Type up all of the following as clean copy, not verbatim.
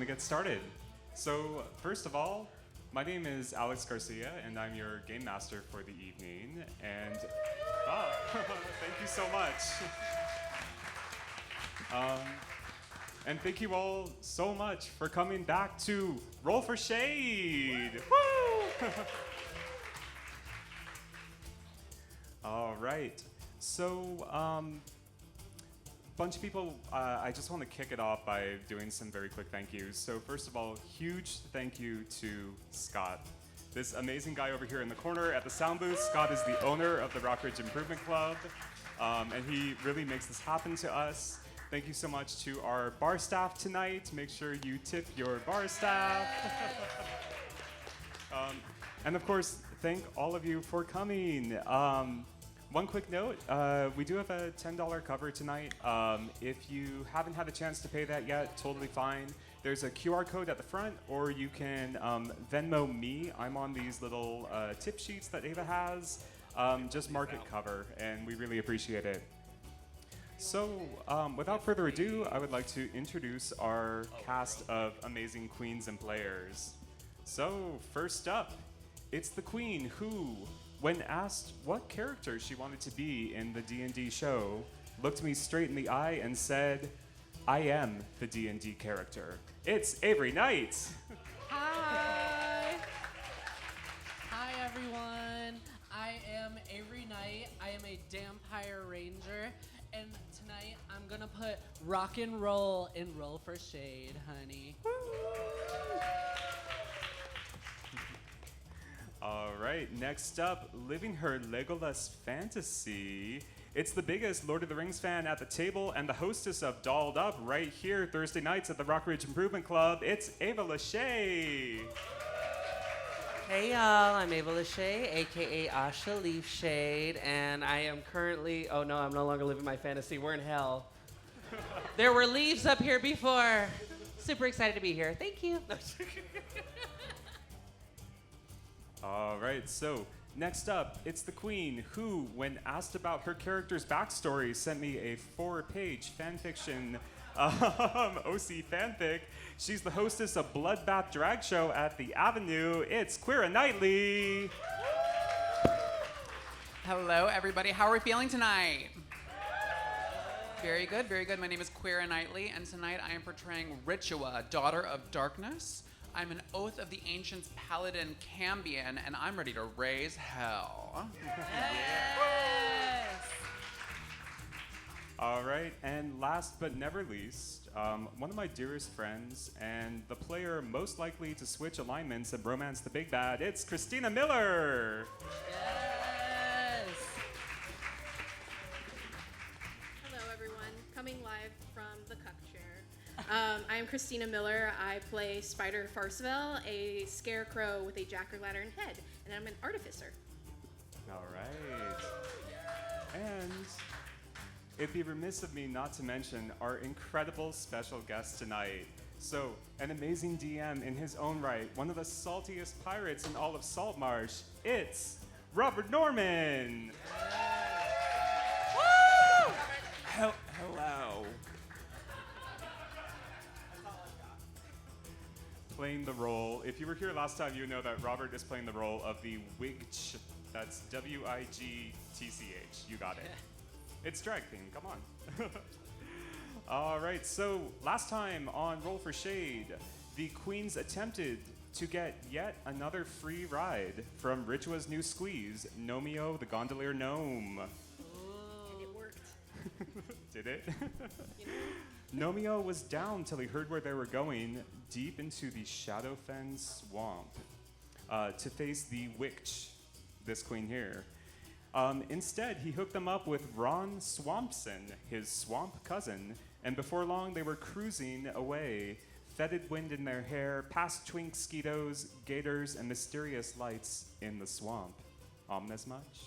to get started. So, first of all, my name is Alex Garcia, and I'm your game master for the evening. And thank you so much. And thank you all so much for coming back to Roll for Shade. Woo! All right. So, bunch of people, I just want to kick it off by doing some very quick thank yous. So first of all, huge thank you to Scott. This amazing guy over here in the corner at the sound booth. Scott is the owner of the Rockridge Improvement Club, and he really makes this happen to us. Thank you so much to our bar staff tonight. Make sure you tip your bar staff. And of course, thank all of you for coming. One quick note, we do have a $10 cover tonight. If you haven't had a chance to pay that yet, totally fine. There's a QR code at the front, or you can Venmo me. I'm on these little tip sheets that Ava has. Just mark it cover, and we really appreciate it. So, without further ado, I would like to introduce our cast of amazing queens and players. So, first up, it's the queen who, when asked what character she wanted to be in the D&D show, looked me straight in the eye and said, I am the D&D character. It's Avery Knight. Hi. Hi, everyone. I am Avery Knight. I am a Dampire Ranger. And tonight, I'm going to put rock and roll in Roll for Shade, honey. All right, next up, living her Legolas fantasy. It's the biggest Lord of the Rings fan at the table and the hostess of Dolled Up right here Thursday nights at the Rockridge Improvement Club. It's Ava LaShay. Hey y'all, I'm Ava LaShay, aka Asha Leafshade, and I am currently, oh no, I'm no longer living my fantasy, we're in hell. There were leaves up here before. Super excited to be here, thank you. All right, so next up, it's the queen who, when asked about her character's backstory, sent me a 4-page fanfiction, OC fanfic. She's the hostess of Bloodbath Drag Show at the Avenue. It's Queera Knightley. Hello, everybody. How are we feeling tonight? Very good, very good. My name is Queera Knightley, and tonight I am portraying Ritua, Daughter of Darkness. I'm an Oath of the Ancients Paladin Cambion, and I'm ready to raise hell. Yes. All right, and last but never least, one of my dearest friends and the player most likely to switch alignments and romance the big bad, it's Kristina Miller. Yes. Hello, everyone. Coming live from the Cuck Chair. I am Kristina Miller. I play Spyder Farceville, a scarecrow with a jack-o'-lantern head, and I'm an artificer. All right. And it'd be remiss of me not to mention our incredible special guest tonight. So, an amazing DM in his own right, one of the saltiest pirates in all of Saltmarsh. It's Robert Norman. Woo! Hello. Playing the role, if you were here last time, you know that Robert is playing the role of the Wigch. That's W-I-G-T-C-H. You got it. It's drag theme, come on. All right, so last time on Roll for Shade, the queens attempted to get yet another free ride from Ritua's new squeeze, Nomeo the Gondolier Gnome. And it worked. Did it? You know? Nomeo was down till he heard where they were going, deep into the Shadowfen swamp, to face the Witch, this queen here. Instead, he hooked them up with Ron Swampson, his swamp cousin, and before long they were cruising away, fetid wind in their hair, past twink skeetos, gators, and mysterious lights in the swamp. Ominous much?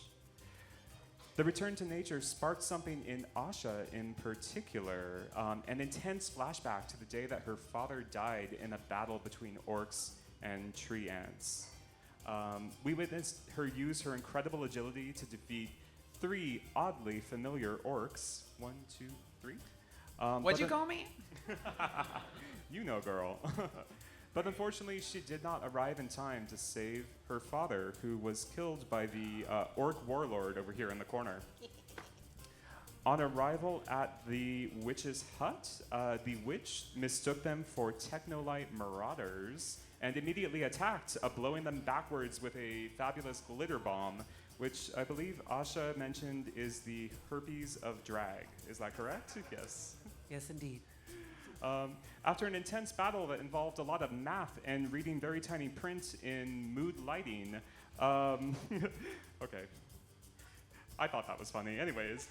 The return to nature sparked something in Asha in particular, an intense flashback to the day that her father died in a battle between orcs and tree ants. We witnessed her use her incredible agility to defeat 3 oddly familiar orcs. 1, 2, 3. What'd you call me? You know, girl. But unfortunately, she did not arrive in time to save her father, who was killed by the orc warlord over here in the corner. On arrival at the witch's hut, the witch mistook them for Technolite marauders and immediately attacked, blowing them backwards with a fabulous glitter bomb, which I believe Asha mentioned is the herpes of drag. Is that correct? Yes. Yes, indeed. After an intense battle that involved a lot of math and reading very tiny print in mood lighting, okay. I thought that was funny. Anyways,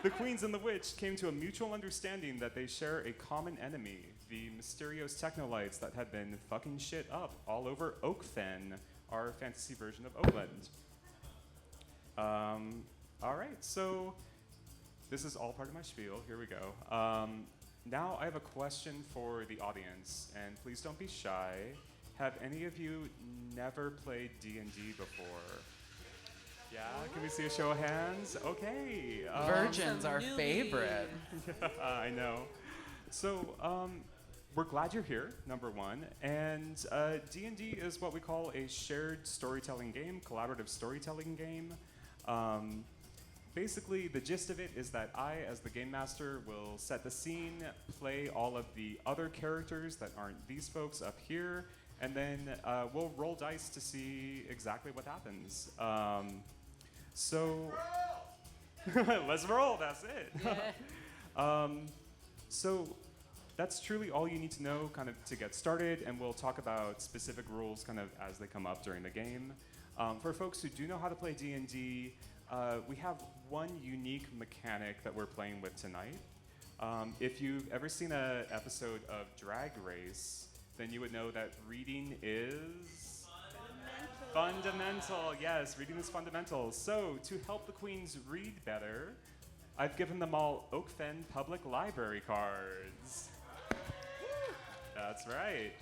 the queens and the witch came to a mutual understanding that they share a common enemy, the mysterious technolites that had been fucking shit up all over Oakfen, our fantasy version of Oakland. All right, so this is all part of my spiel. Here we go. Now I have a question for the audience, and please don't be shy. Have any of you never played D&D before? Yeah, can we see a show of hands? Okay. Virgins, our favorite. I know. So, we're glad you're here, number one. And D&D is what we call a shared storytelling game, collaborative storytelling game. Basically, the gist of it is that I, as the game master, will set the scene, play all of the other characters that aren't these folks up here, and then we'll roll dice to see exactly what happens. So, let's roll, that's it. Yeah. So, that's truly all you need to know kind of to get started, and we'll talk about specific rules kind of as they come up during the game. For folks who do know how to play D&D, we have one unique mechanic that we're playing with tonight. If you've ever seen an episode of Drag Race, then you would know that reading is fundamental. Yes, reading is fundamental. So, to help the queens read better, I've given them all Oakfen Public Library cards. That's right.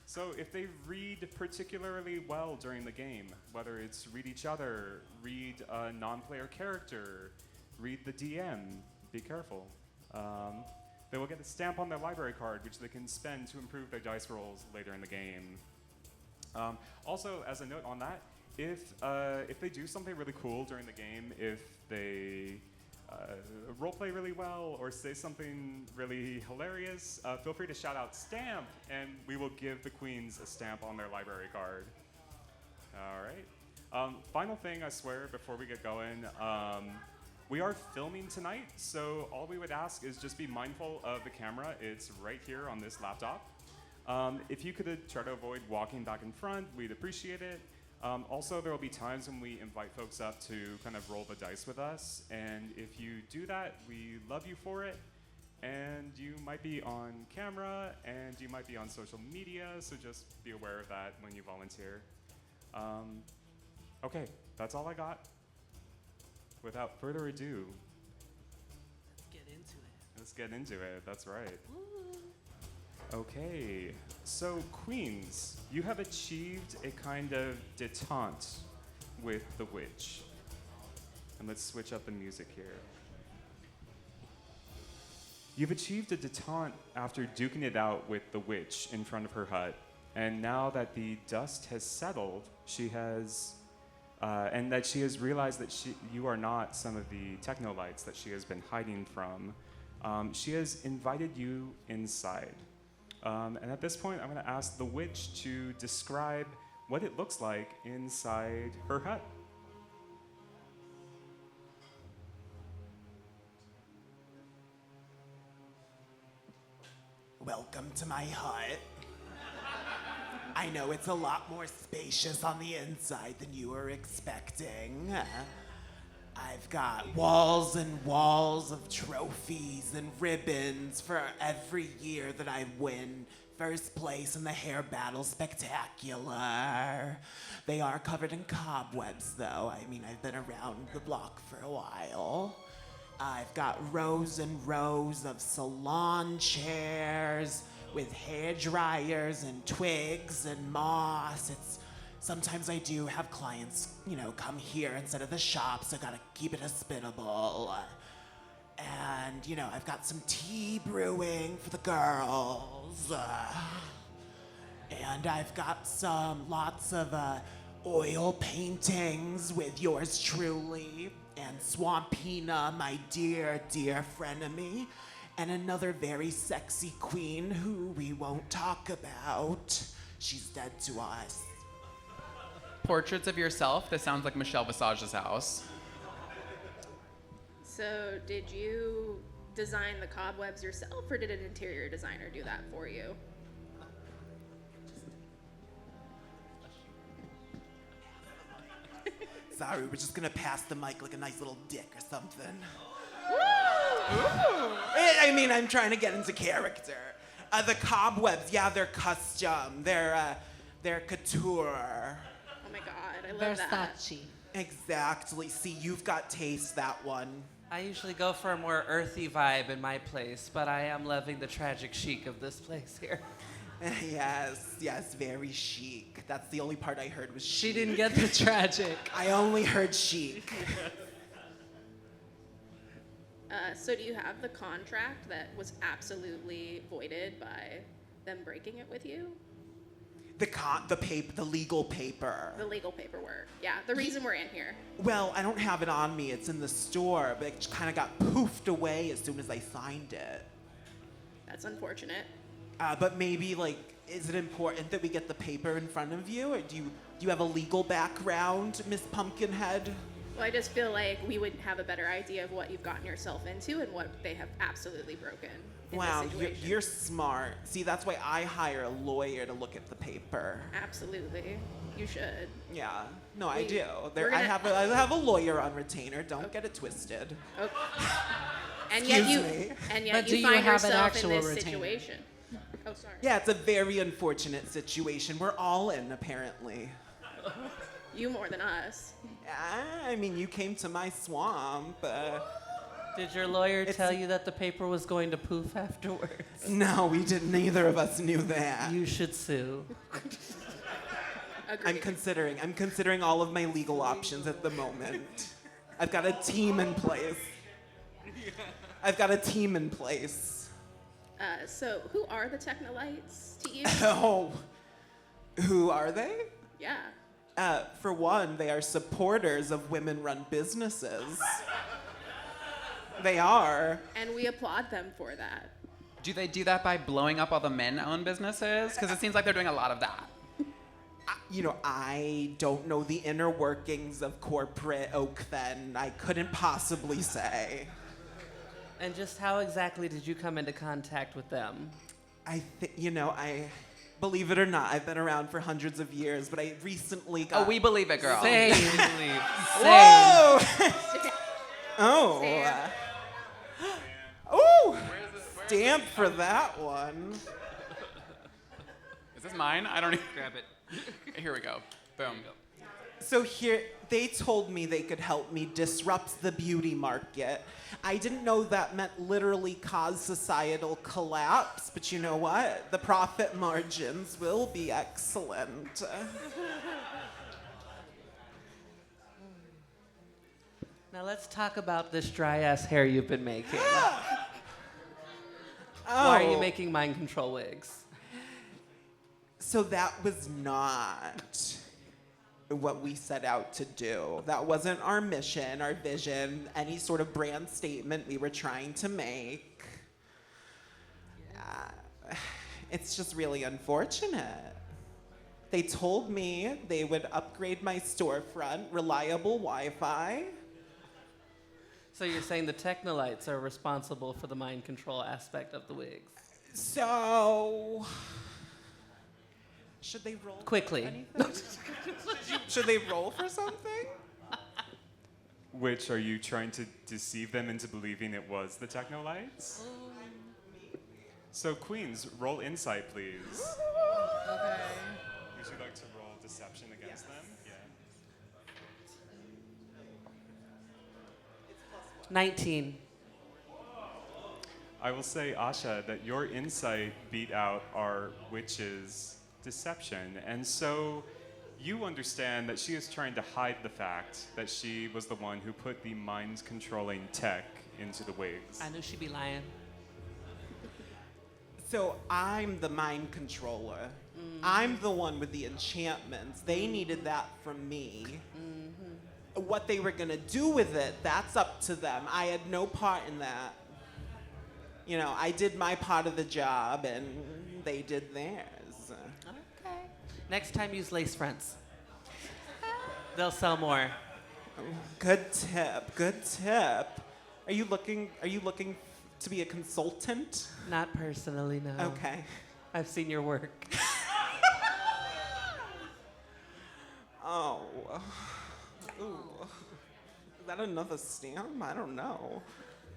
So if they read particularly well during the game, whether it's read each other, read a non-player character, read the DM, be careful. They will get a stamp on their library card, which they can spend to improve their dice rolls later in the game. Also, as a note on that, if they do something really cool during the game, if they roleplay really well or say something really hilarious, feel free to shout out stamp, and we will give the queens a stamp on their library card. All right. Final thing, I swear, before we get going, we are filming tonight, so all we would ask is just be mindful of the camera. It's right here on this laptop. If you could try to avoid walking back in front, we'd appreciate it. Also, there will be times when we invite folks up to kind of roll the dice with us, and if you do that, we love you for it, and you might be on camera, and you might be on social media, so just be aware of that when you volunteer. Okay, that's all I got. Without further ado, let's get into it, that's right. Okay, so queens, you have achieved a kind of detente with the witch. And let's switch up the music here. You've achieved a detente after duking it out with the witch in front of her hut. And now that the dust has settled, she has, and that she has realized that you are not some of the technolites that she has been hiding from, she has invited you inside. And at this point, I'm going to ask the witch to describe what it looks like inside her hut. Welcome to my hut. I know it's a lot more spacious on the inside than you were expecting. I've got walls and walls of trophies and ribbons for every year that I win first place in the hair battle spectacular. They are covered in cobwebs, though. I mean, I've been around the block for a while. I've got rows and rows of salon chairs with hair dryers and twigs and moss. Sometimes I do have clients, come here instead of the shop, so I gotta keep it hospitable. And, you know, I've got some tea brewing for the girls. And I've got lots of oil paintings with yours truly, and Swampina, my dear, dear frenemy, and another very sexy queen who we won't talk about. She's dead to us. Portraits of yourself? This sounds like Michelle Visage's house. So, did you design the cobwebs yourself, or did an interior designer do that for you? Sorry, we're just gonna pass the mic like a nice little dick or something. I mean, I'm trying to get into character. The cobwebs, yeah, they're custom. They're couture. Oh my god, I love that. Versace. Exactly. See, you've got taste, that one. I usually go for a more earthy vibe in my place, but I am loving the tragic chic of this place here. Yes, very chic. That's the only part I heard was chic. She didn't get the tragic. I only heard chic. So do you have the contract that was absolutely voided by them breaking it with you? The legal paper. The legal paperwork. Yeah, the reason we're in here. Well, I don't have it on me. It's in the store, but it kind of got poofed away as soon as I signed it. That's unfortunate. But maybe, like, is it important that we get the paper in front of you? Or do you have a legal background, Miss Pumpkinhead? Well, I just feel like we would have a better idea of what you've gotten yourself into and what they have absolutely broken in Wow, this situation. you're smart. See, that's why I hire a lawyer to look at the paper. Absolutely. You should. Yeah, no, I We- do. we're I gonna- have a lawyer on retainer. Don't get it twisted. Oh. And yet Excuse you me. and yet But do you you find have an yourself in actual this retainer? situation. Oh, sorry. Yeah, it's a very unfortunate situation. We're all in, apparently. You more than us. I mean, you came to my swamp. Did your lawyer It's- tell you that the paper was going to poof afterwards? No, we didn't. Neither of us knew that. You should sue. Agreed. I'm considering all of my legal options at the moment. I've got a team in place. So who are the Technolites to you? Oh, who are they? Yeah. For one, they are supporters of women-run businesses. They are. And we applaud them for that. Do they do that by blowing up all the men-owned businesses? Because it seems like they're doing a lot of that. I don't know the inner workings of corporate Oakfen. I couldn't possibly say. And just how exactly did you come into contact with them? I believe it or not, I've been around for hundreds of years, but I recently got. Oh, we believe it, girl. Same. Whoa! Oh. Stamp. Ooh! Stamp for that one. Is this mine? I don't even grab it. Here we go. Boom. So here, they told me they could help me disrupt the beauty market. I didn't know that meant literally cause societal collapse, but you know what? The profit margins will be excellent. Now let's talk about this dry ass hair you've been making. Why are you making mind control wigs? So that was not what we set out to do. That wasn't our mission, our vision, any sort of brand statement we were trying to make. It's just really unfortunate. They told me they would upgrade my storefront, reliable Wi-Fi. So you're saying the Technolites are responsible for the mind control aspect of the wigs? So, should they roll? Quickly. Anything? Should they roll for something? Which, are you trying to deceive them into believing it was the Technolites? So, Queens, roll insight, please. Okay. Would you like to roll deception against them? Yeah. 19. I will say, Asha, that your insight beat out our witch's deception. And so you understand that she is trying to hide the fact that she was the one who put the mind-controlling tech into the wigs. I knew she'd be lying. So I'm the mind controller. I'm the one with the enchantments. They needed that from me. What they were gonna do with it, that's up to them. I had no part in that. You know, I did my part of the job and they did theirs. Okay. Next time, use lace fronts. They'll sell more. Good tip, good tip. Are you looking to be a consultant? Not personally, no. Okay. I've seen your work. Oh. Ooh. Is that another stamp? I don't know.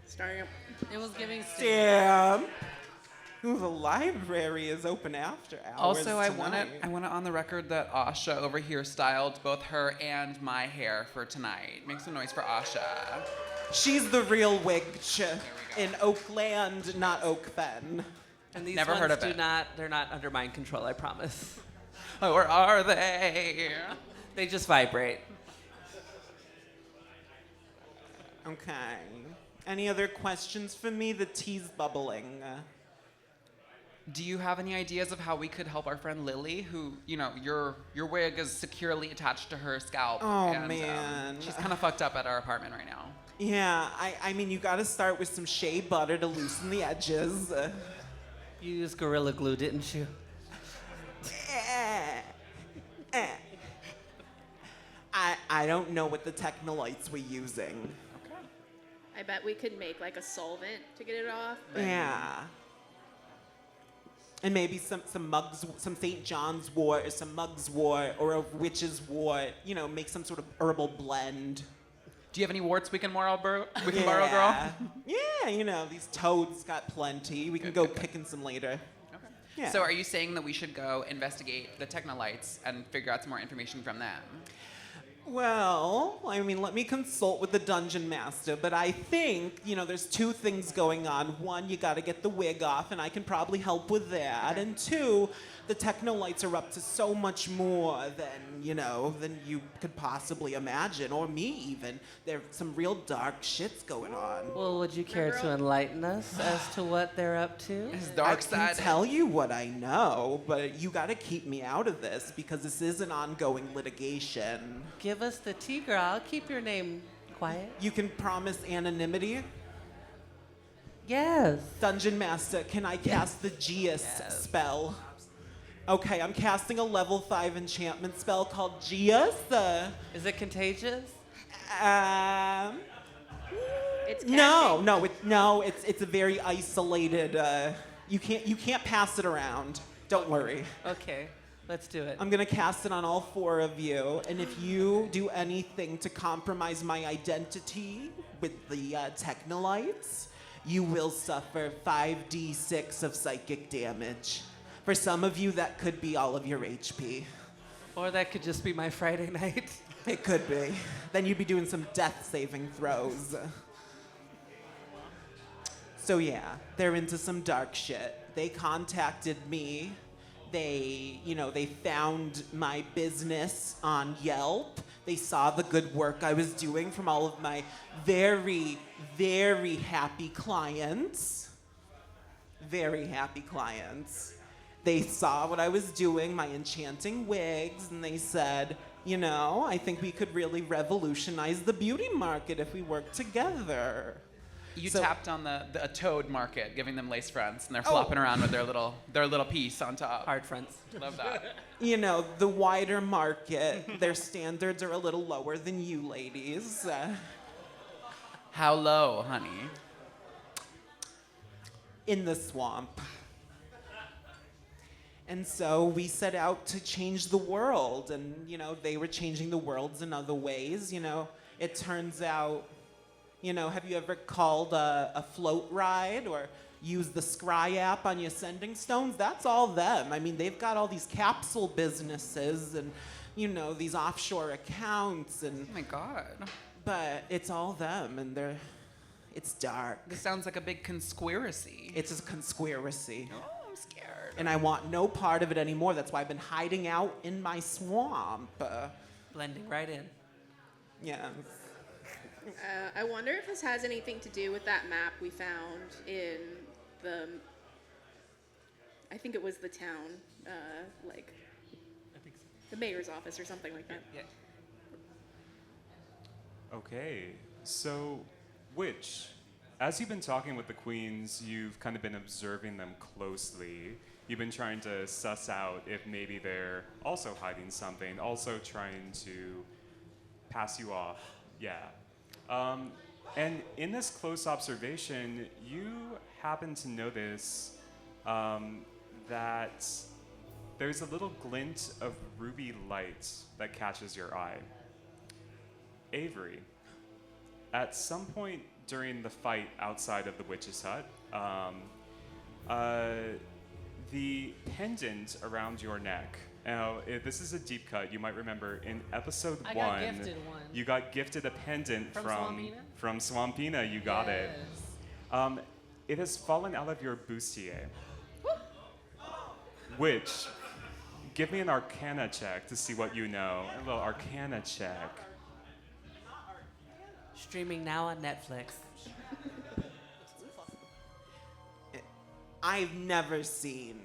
Stamp. It was giving Stamp. Ooh, the library is open after hours. Also, I want tonight. it on the record that Asha over here styled both her and my hair for tonight. Make some noise for Asha. She's the real wig in Oakland, not Oakfen. And these Never ones heard of it. they're not under mind control, I promise. Or are they? They just vibrate. Okay. Any other questions for me? The tea's bubbling. Do you have any ideas of how we could help our friend Lily, who, you know, your wig is securely attached to her scalp? Oh, and, man. She's kind of fucked up at our apartment right now. Yeah, I mean, you gotta start with some shea butter to loosen the edges. You used Gorilla Glue, didn't you? I don't know what the technolights we're using. I bet we could make like a solvent to get it off. But Yeah. And maybe some mugs, some St. John's wort, or some mugs wort, or a witch's wort. You know, make some sort of herbal blend. Do you have any warts we can borrow, girl? Yeah, you know, these toads got plenty. We can go picking some later. Okay. Yeah. So are you saying that we should go investigate the technolights and figure out some more information from them? Well, I mean, let me consult with the dungeon master, but I think, you know, there's two things going on. One, you gotta get the wig off, and I can probably help with that. And two, the technolights are up to so much more than you could possibly imagine, or me even. There's some real dark shit's going on. Well, would you care to enlighten us as to what they're up to? His I dark can side. tell you what I know, but you gotta keep me out of this because this is an ongoing litigation. Give us the tea, girl. I'll keep your name quiet. You can promise anonymity? Yes. Dungeon Master, can I cast the Geas spell? Okay, I'm casting a level 5 enchantment spell called Geas. Is it contagious? it's No, it's a very isolated. You can't pass it around. Don't worry. Okay, let's do it. I'm gonna cast it on all 4 of you, and if you do anything to compromise my identity with the technolights, you will suffer 5d6 of psychic damage. For some of you, that could be all of your HP. Or that could just be my Friday night. It could be. Then you'd be doing some death saving throws. So yeah, they're into some dark shit. They contacted me. They found my business on Yelp. They saw the good work I was doing from all of my very, very happy clients. Very happy clients. They saw what I was doing, my enchanting wigs, and they said, I think we could really revolutionize the beauty market if we work together. You So- tapped on a toad market, giving them lace fronts, and they're flopping around with their little piece on top. Hard fronts. Love that. The wider market, their standards are a little lower than you ladies. How low, honey? In the swamp. And so we set out to change the world, and they were changing the world in other ways. It turns out, have you ever called a float ride or used the Scry app on your sending stones? That's all them. I mean, they've got all these capsule businesses and these offshore accounts, and Oh my god. but it's all them, and it's dark. This sounds like a big conspiracy. It's a conspiracy. Oh, I'm scared. And I want no part of it anymore. That's why I've been hiding out in my swamp. Blending right in. Yeah. I wonder if this has anything to do with that map we found in the, I think it was the town, like the mayor's office or something like that. Yeah. Okay, so Witch, as you've been talking with the queens, you've kind of been observing them closely. You've been trying to suss out if maybe they're also hiding something, also trying to pass you off. Yeah. And in this close observation, you happen to notice that there's a little glint of ruby light that catches your eye. Avery, at some point during the fight outside of the witch's hut, the pendant around your neck. Now, this is a deep cut. You might remember in episode I one, got gifted one. you got gifted a pendant From Swampina? Swampina. You got it. It has fallen out of your bustier. Which, give me an Arcana check to see what you know. A little Arcana check. Streaming now on Netflix. I've never seen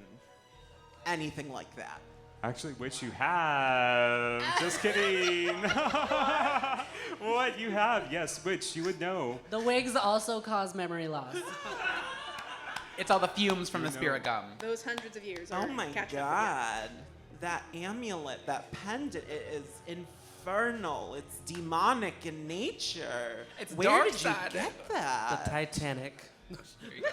anything like that. Actually, which you have. Just kidding. What you have? Yes, which you would know. The wigs also cause memory loss. It's all the fumes from the spirit gum. Those hundreds of years are Oh my catching up again. god. That amulet, that pendant, it is infernal. It's demonic in nature. It's Where dark did you side. get The that? Titanic. There you go.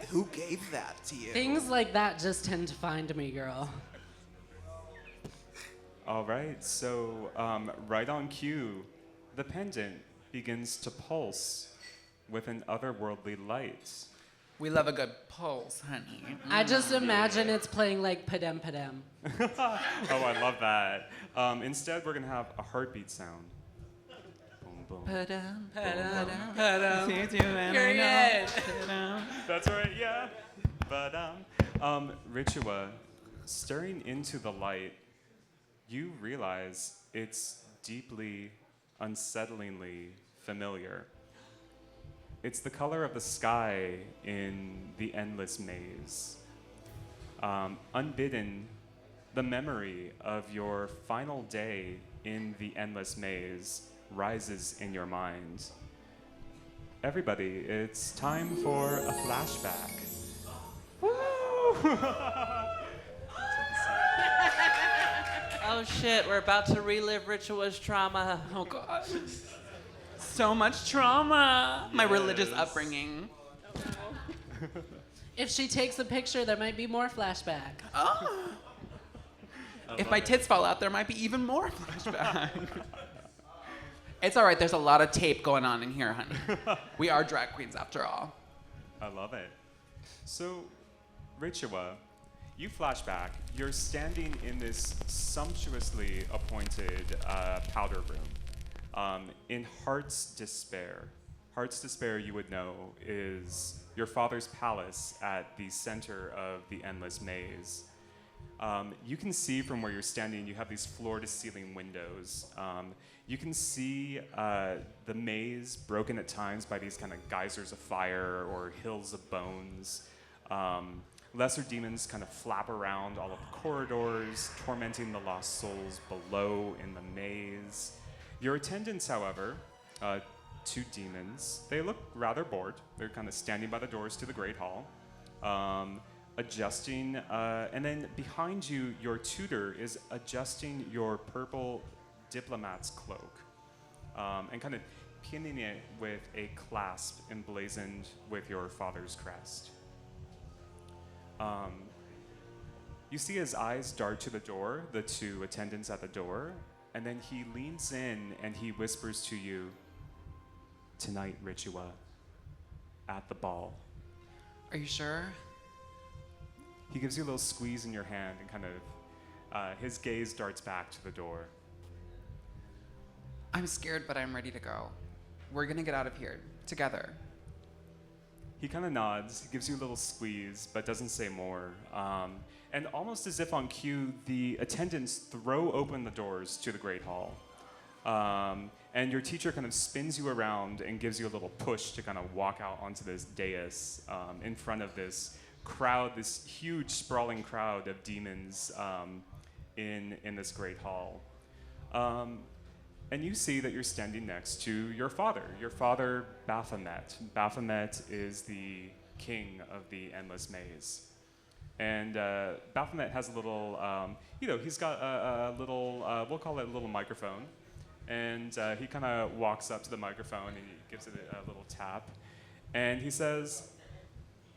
Who gave that to you? Things like that just tend to find me, girl. All right, so right on cue, the pendant begins to pulse with an otherworldly light. We love a good pulse, honey. I just imagine it's playing like Padem Padem. Oh, I love that. Instead, we're gonna have a heartbeat sound. Boom, boom. Period. That's right, yeah. But Ritua, staring into the light, you realize it's deeply, unsettlingly familiar. It's the color of the sky in the endless maze. Unbidden, the memory of your final day in the endless maze rises in your mind. Everybody, it's time for a flashback. Oh shit, we're about to relive Ritua's trauma. Oh god. So much trauma. My religious upbringing. If she takes a picture, there might be more flashback. Oh. If my tits fall out, there might be even more flashback. It's all right. There's a lot of tape going on in here, honey. We are drag queens after all. I love it. So, Ritua, you flash back. You're standing in this sumptuously appointed powder room in Heart's Despair. Heart's Despair, you would know, is your father's palace at the center of the endless maze. You can see from where you're standing, you have these floor-to-ceiling windows. You can see the maze broken at times by these kind of geysers of fire or hills of bones. Lesser demons kind of flap around all of the corridors, tormenting the lost souls below in the maze. Your attendants, however, two demons, they look rather bored. They're kind of standing by the doors to the Great Hall, adjusting, and then behind you, your tutor is adjusting your purple diplomat's cloak and kind of pinning it with a clasp emblazoned with your father's crest. You see his eyes dart to the door, the two attendants at the door, and then he leans in and he whispers to you, "Tonight, Ritua, at the ball." Are you sure? He gives you a little squeeze in your hand and kind of, his gaze darts back to the door. I'm scared, but I'm ready to go. We're gonna get out of here together. He kind of nods, he gives you a little squeeze, but doesn't say more. And almost as if on cue, the attendants throw open the doors to the Great Hall. And your teacher kind of spins you around and gives you a little push to kind of walk out onto this dais in front of this crowd, this huge sprawling crowd of demons in this great hall. And you see that you're standing next to your father, Baphomet. Baphomet is the king of the Endless Maze. And Baphomet has a little, he's got a little, we'll call it a little microphone. And he kind of walks up to the microphone and he gives it a little tap. And he says,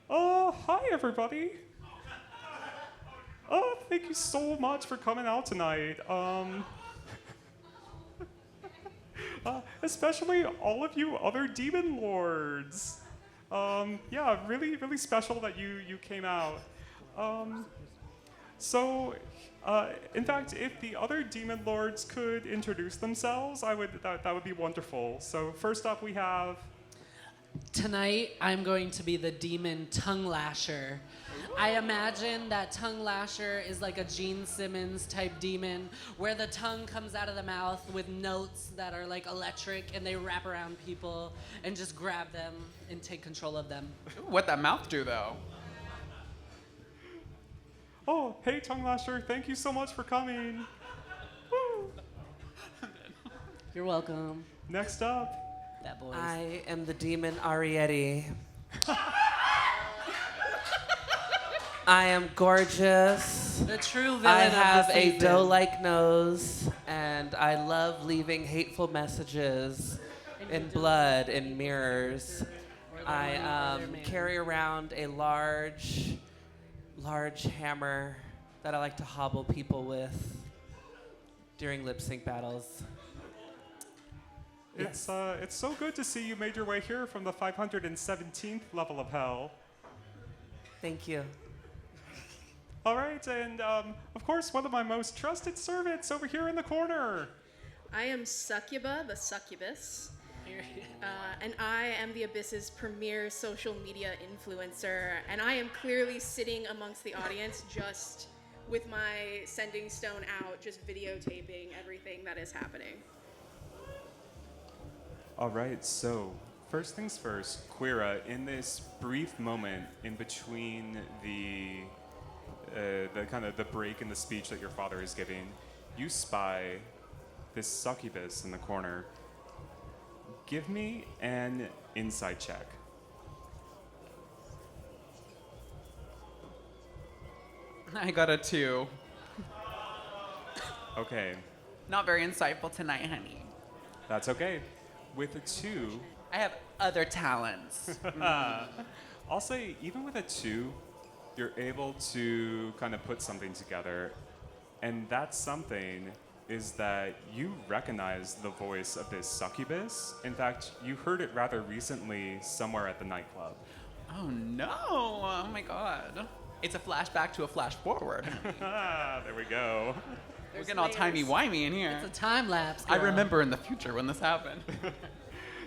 "Oh, hi everybody. Oh, thank you so much for coming out tonight. Especially all of you other demon lords. Yeah, really, really special that you came out. In fact, if the other demon lords could introduce themselves, that would be wonderful. So first up we have..." Tonight, I'm going to be the demon tongue lasher. I imagine that tongue lasher is like a Gene Simmons type demon where the tongue comes out of the mouth with notes that are like electric and they wrap around people and just grab them and take control of them. What'd that mouth do, though? "Oh, hey tongue lasher, thank you so much for coming. Woo." You're welcome. Next up. That boy. I am the demon Arietti. I am gorgeous. The true villain I of have the a season. doe-like nose, and I love leaving hateful messages in blood in mirrors. I carry around a large hammer that I like to hobble people with during lip sync battles. It's so good to see you made your way here from the 517th level of hell. Thank you. All right, and of course, one of my most trusted servants over here in the corner. I am Succuba, the succubus. And I am the Abyss's premier social media influencer. And I am clearly sitting amongst the audience just with my sending stone out, just videotaping everything that is happening. All right, so first things first, Queera, in this brief moment in between the kind of the break in the speech that your father is giving, you spy this succubus in the corner. Give me an insight check. I got a 2. Okay, Not very insightful tonight, honey. that's okay. With a 2, I have other talents. I'll say even with a 2, you're able to kind of put something together. And that something is that you recognize the voice of this succubus. In fact, you heard it rather recently somewhere at the nightclub. Oh no! Oh my god. It's a flashback to a flash forward. There we go. We're getting all timey-wimey in here. It's a time lapse. I girl. remember in the future when this happened.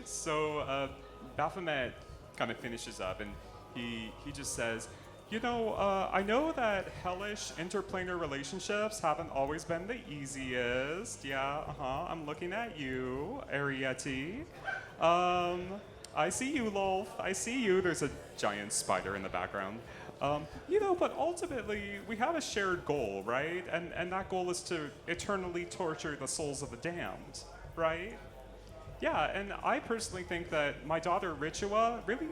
So Baphomet kind of finishes up and he just says, I know that hellish interplanar relationships haven't always been the easiest. Yeah, I'm looking at you, Arietti. I see you, Lolf. I see you. There's a giant spider in the background. But ultimately, we have a shared goal, right? And that goal is to eternally torture the souls of the damned, right? Yeah, and I personally think that my daughter Ritua really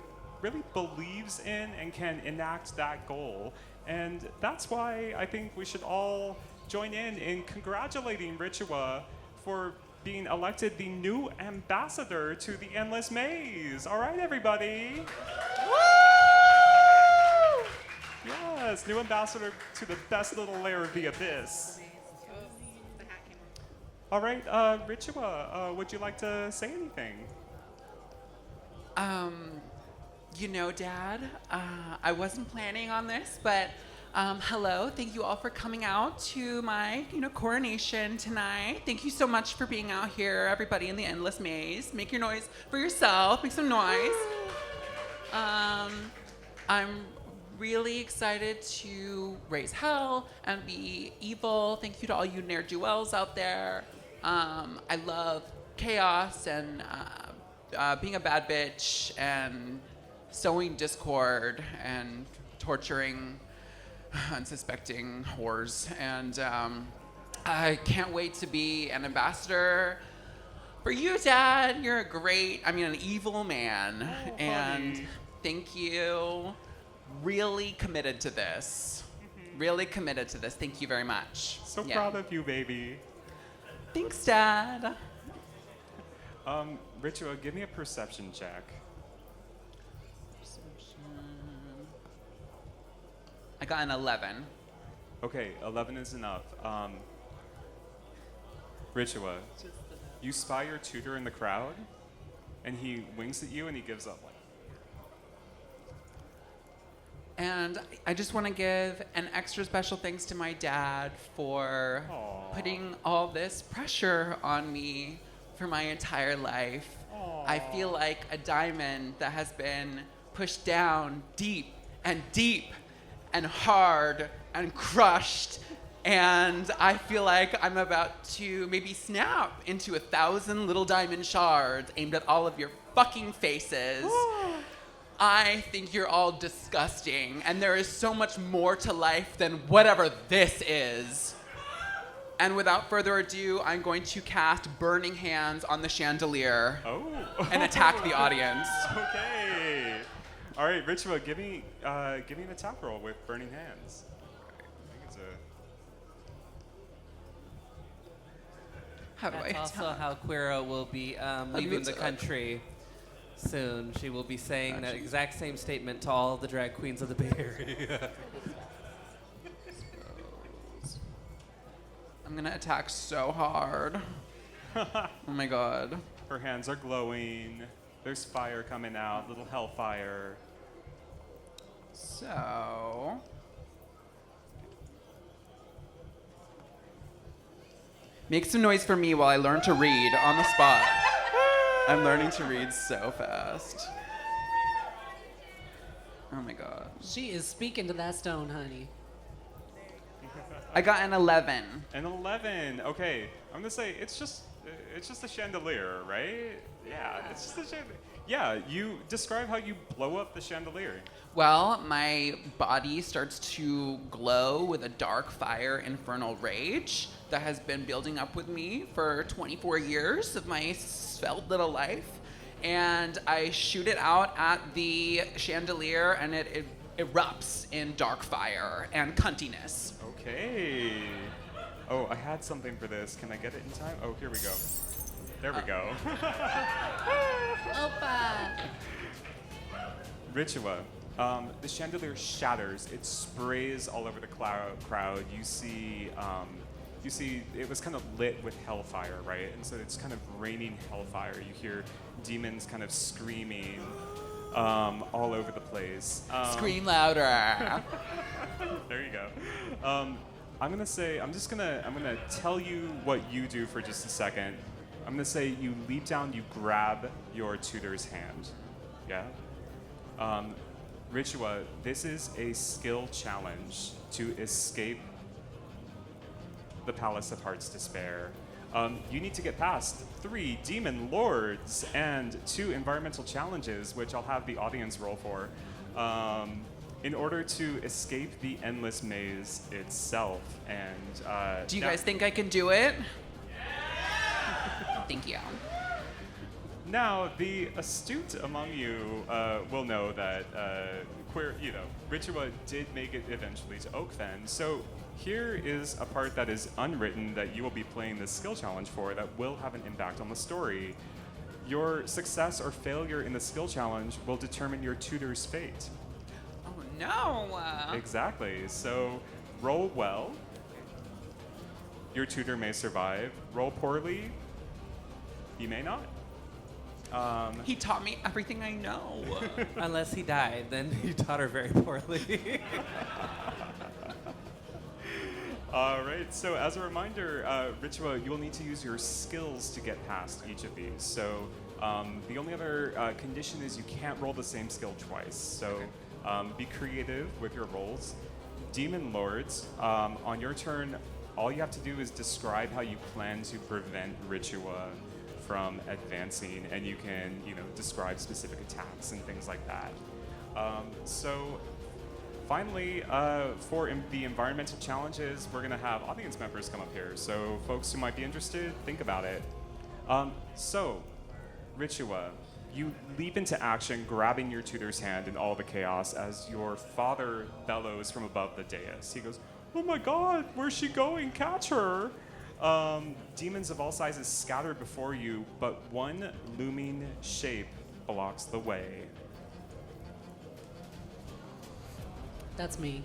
believes in and can enact that goal. And that's why I think we should all join in congratulating Ritua for being elected the new ambassador to the Endless Maze. All right, everybody. Woo! Yes, new ambassador to the best little lair of the Abyss. Oh, the hat came off. All right, Ritua, would you like to say anything? Dad, I wasn't planning on this, but hello. Thank you all for coming out to my, coronation tonight. Thank you so much for being out here, everybody in the Endless Maze. Make your noise for yourself. Make some noise. I'm really excited to raise hell and be evil. Thank you to all you ne'er-do-wells out there. I love chaos and being a bad bitch and sowing discord and torturing unsuspecting whores. And I can't wait to be an ambassador for you, Dad. You're an evil man. Oh, and honey. thank you. Really committed to this. Really committed to this. Thank you very much. So Yeah. proud of you, baby. Thanks, Dad. Ritua, give me a perception check. I got an 11. Okay, 11 is enough. Ritua, you spy your tutor in the crowd, and he winks at you and he gives up. And I just want to give an extra special thanks to my dad for Aw. putting all this pressure on me for my entire life. I feel like a diamond that has been pushed down deep and hard and crushed. And I feel like I'm about to maybe snap into 1,000 little diamond shards aimed at all of your fucking faces. I think you're all disgusting, and there is so much more to life than whatever this is. And without further ado, I'm going to cast Burning Hands on the chandelier Oh. and attack the audience. Okay. All right, Ritua, give me an attack roll with Burning Hands. I think it's How do I That's also attack? how Queera will be leaving the country soon. She will be saying that exact same statement to all the drag queens of the Bay Area. I'm gonna attack so hard. Oh my god. her hands are glowing. There's fire coming out, little hellfire. So. Make some noise for me while I learn to read on the spot. I'm learning to read so fast. Oh my god. She is speaking to that stone, honey. I got an 11. An 11. Okay, I'm gonna say it's just a chandelier, right? Yeah, it's just a chandelier. Yeah, you describe how you blow up the chandelier. Well, my body starts to glow with a dark fire infernal rage that has been building up with me for 24 years of my svelte little life. And I shoot it out at the chandelier, and it erupts in dark fire and cuntiness. Okay. Oh, I had something for this. Can I get it in time? Oh, here we go. There we go. Opa! Ritua. The chandelier shatters. It sprays all over the crowd. You see it was kind of lit with hellfire, right? And so it's kind of raining hellfire. You hear demons kind of screaming all over the place. Scream louder. There you go. I'm gonna tell you what you do for just a second. I'm gonna say you leap down, you grab your tutor's hand. Yeah? Ritua, this is a skill challenge to escape the Palace of Heart's Despair. You need to get past 3 demon lords and 2 environmental challenges, which I'll have the audience roll for, in order to escape the endless maze itself. And Do you guys think I can do it? Thank you. Now, the astute among you will know that Ritua did make it eventually to Oakfen. So here is a part that is unwritten that you will be playing this skill challenge for that will have an impact on the story. Your success or failure in the skill challenge will determine your tutor's fate. Oh no! Exactly. So roll well. Your tutor may survive. Roll poorly. He may not. He taught me everything I know. Unless he died, then he taught her very poorly. All right, so as a reminder, Ritua, you will need to use your skills to get past each of these. So the only other condition is you can't roll the same skill twice. So be creative with your rolls. Demon Lords, on your turn, all you have to do is describe how you plan to prevent Ritua from advancing, and you can, describe specific attacks and things like that. So finally, for the environmental challenges, we're gonna have audience members come up here. So folks who might be interested, think about it. So, Ritua, you leap into action, grabbing your tutor's hand in all the chaos as your father bellows from above the dais. He goes, "Oh my God, where's she going? Catch her!" Demons of all sizes scatter before you, but one looming shape blocks the way. That's me.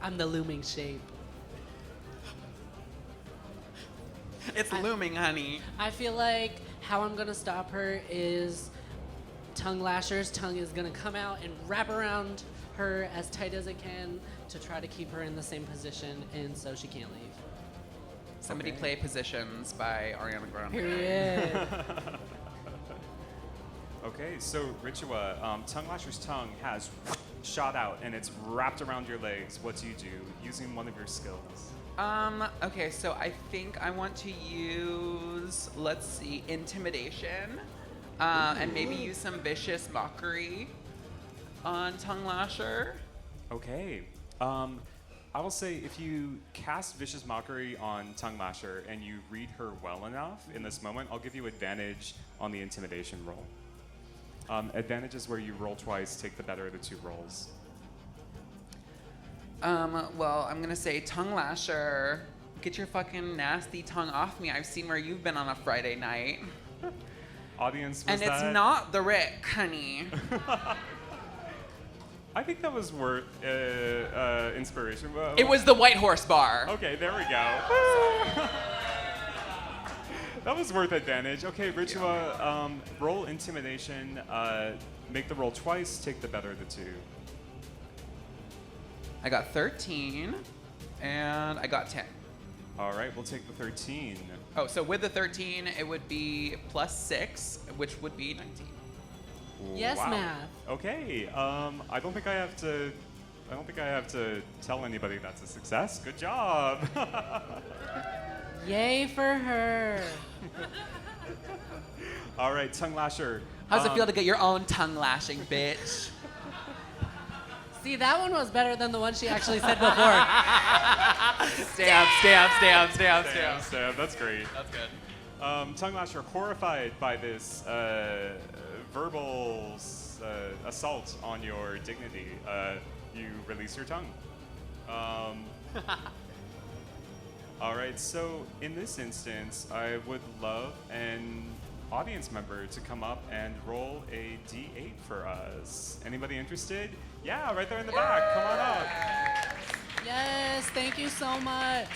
I'm the looming shape. It's looming, honey. I feel like how I'm gonna stop her is Tongue Lasher's tongue is gonna come out and wrap around her as tight as it can to try to keep her in the same position, and so she can't leave. Somebody Okay. play Positions by Ariana Grande. Period. Okay, so Ritua, Tongue Lasher's tongue has shot out and it's wrapped around your legs. What do you do using one of your skills? Okay, so I think I want to use, let's see, Intimidation, and maybe use some Vicious Mockery on Tongue Lasher. Okay. I will say if you cast Vicious Mockery on Tongue Lasher and you read her well enough in this moment, I'll give you advantage on the Intimidation roll. Advantage is where you roll twice, take the better of the two rolls. Well, I'm gonna say Tongue Lasher, get your fucking nasty tongue off me. I've seen where you've been on a Friday night. Audience, And was it's that... not the Rick, honey. I think that was worth inspiration. Well, It was the White Horse Bar. Okay, there we go. That was worth advantage. Okay, Ritua, roll Intimidation. Make the roll twice, take the better of the two. I got 13, and I got 10. All right, we'll take the 13. Oh, so with the 13, it would be +6, which would be 19. Yes, Wow. math. Okay, I don't think I have to tell anybody that's a success. Good job. Yay for her. All right, Tongue Lasher. How's it feel to get your own tongue lashing, bitch? See, that one was better than the one she actually said before. Stab. That's great. That's good. Tongue Lasher, horrified by this verbal assault on your dignity, you release your tongue. All right, so in this instance, I would love an audience member to come up and roll a D8 for us. Anybody interested? Yeah, right there in the back. Come on up. Yes, thank you so much.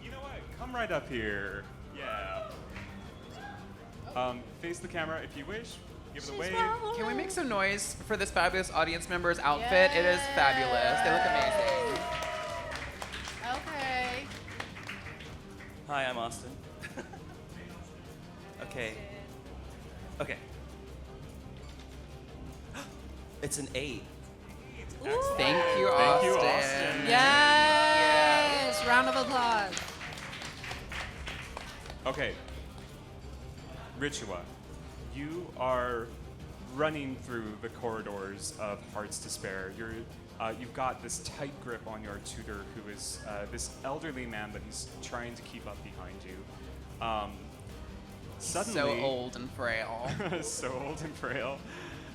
You know what? Come right up here. Yeah. Face the camera if you wish. Give it a wave. Can we make some noise for this fabulous audience member's outfit? It is fabulous. They look amazing. Okay. Hi, I'm Austin. Okay. It's an 8. Thank you, Thank you, Austin. Austin. Yes, round of applause. Okay. Ritua, you are running through the corridors of Heart's Despair. You've got this tight grip on your tutor, who is this elderly man, but he's trying to keep up behind you. Suddenly, So old and frail. so old and frail.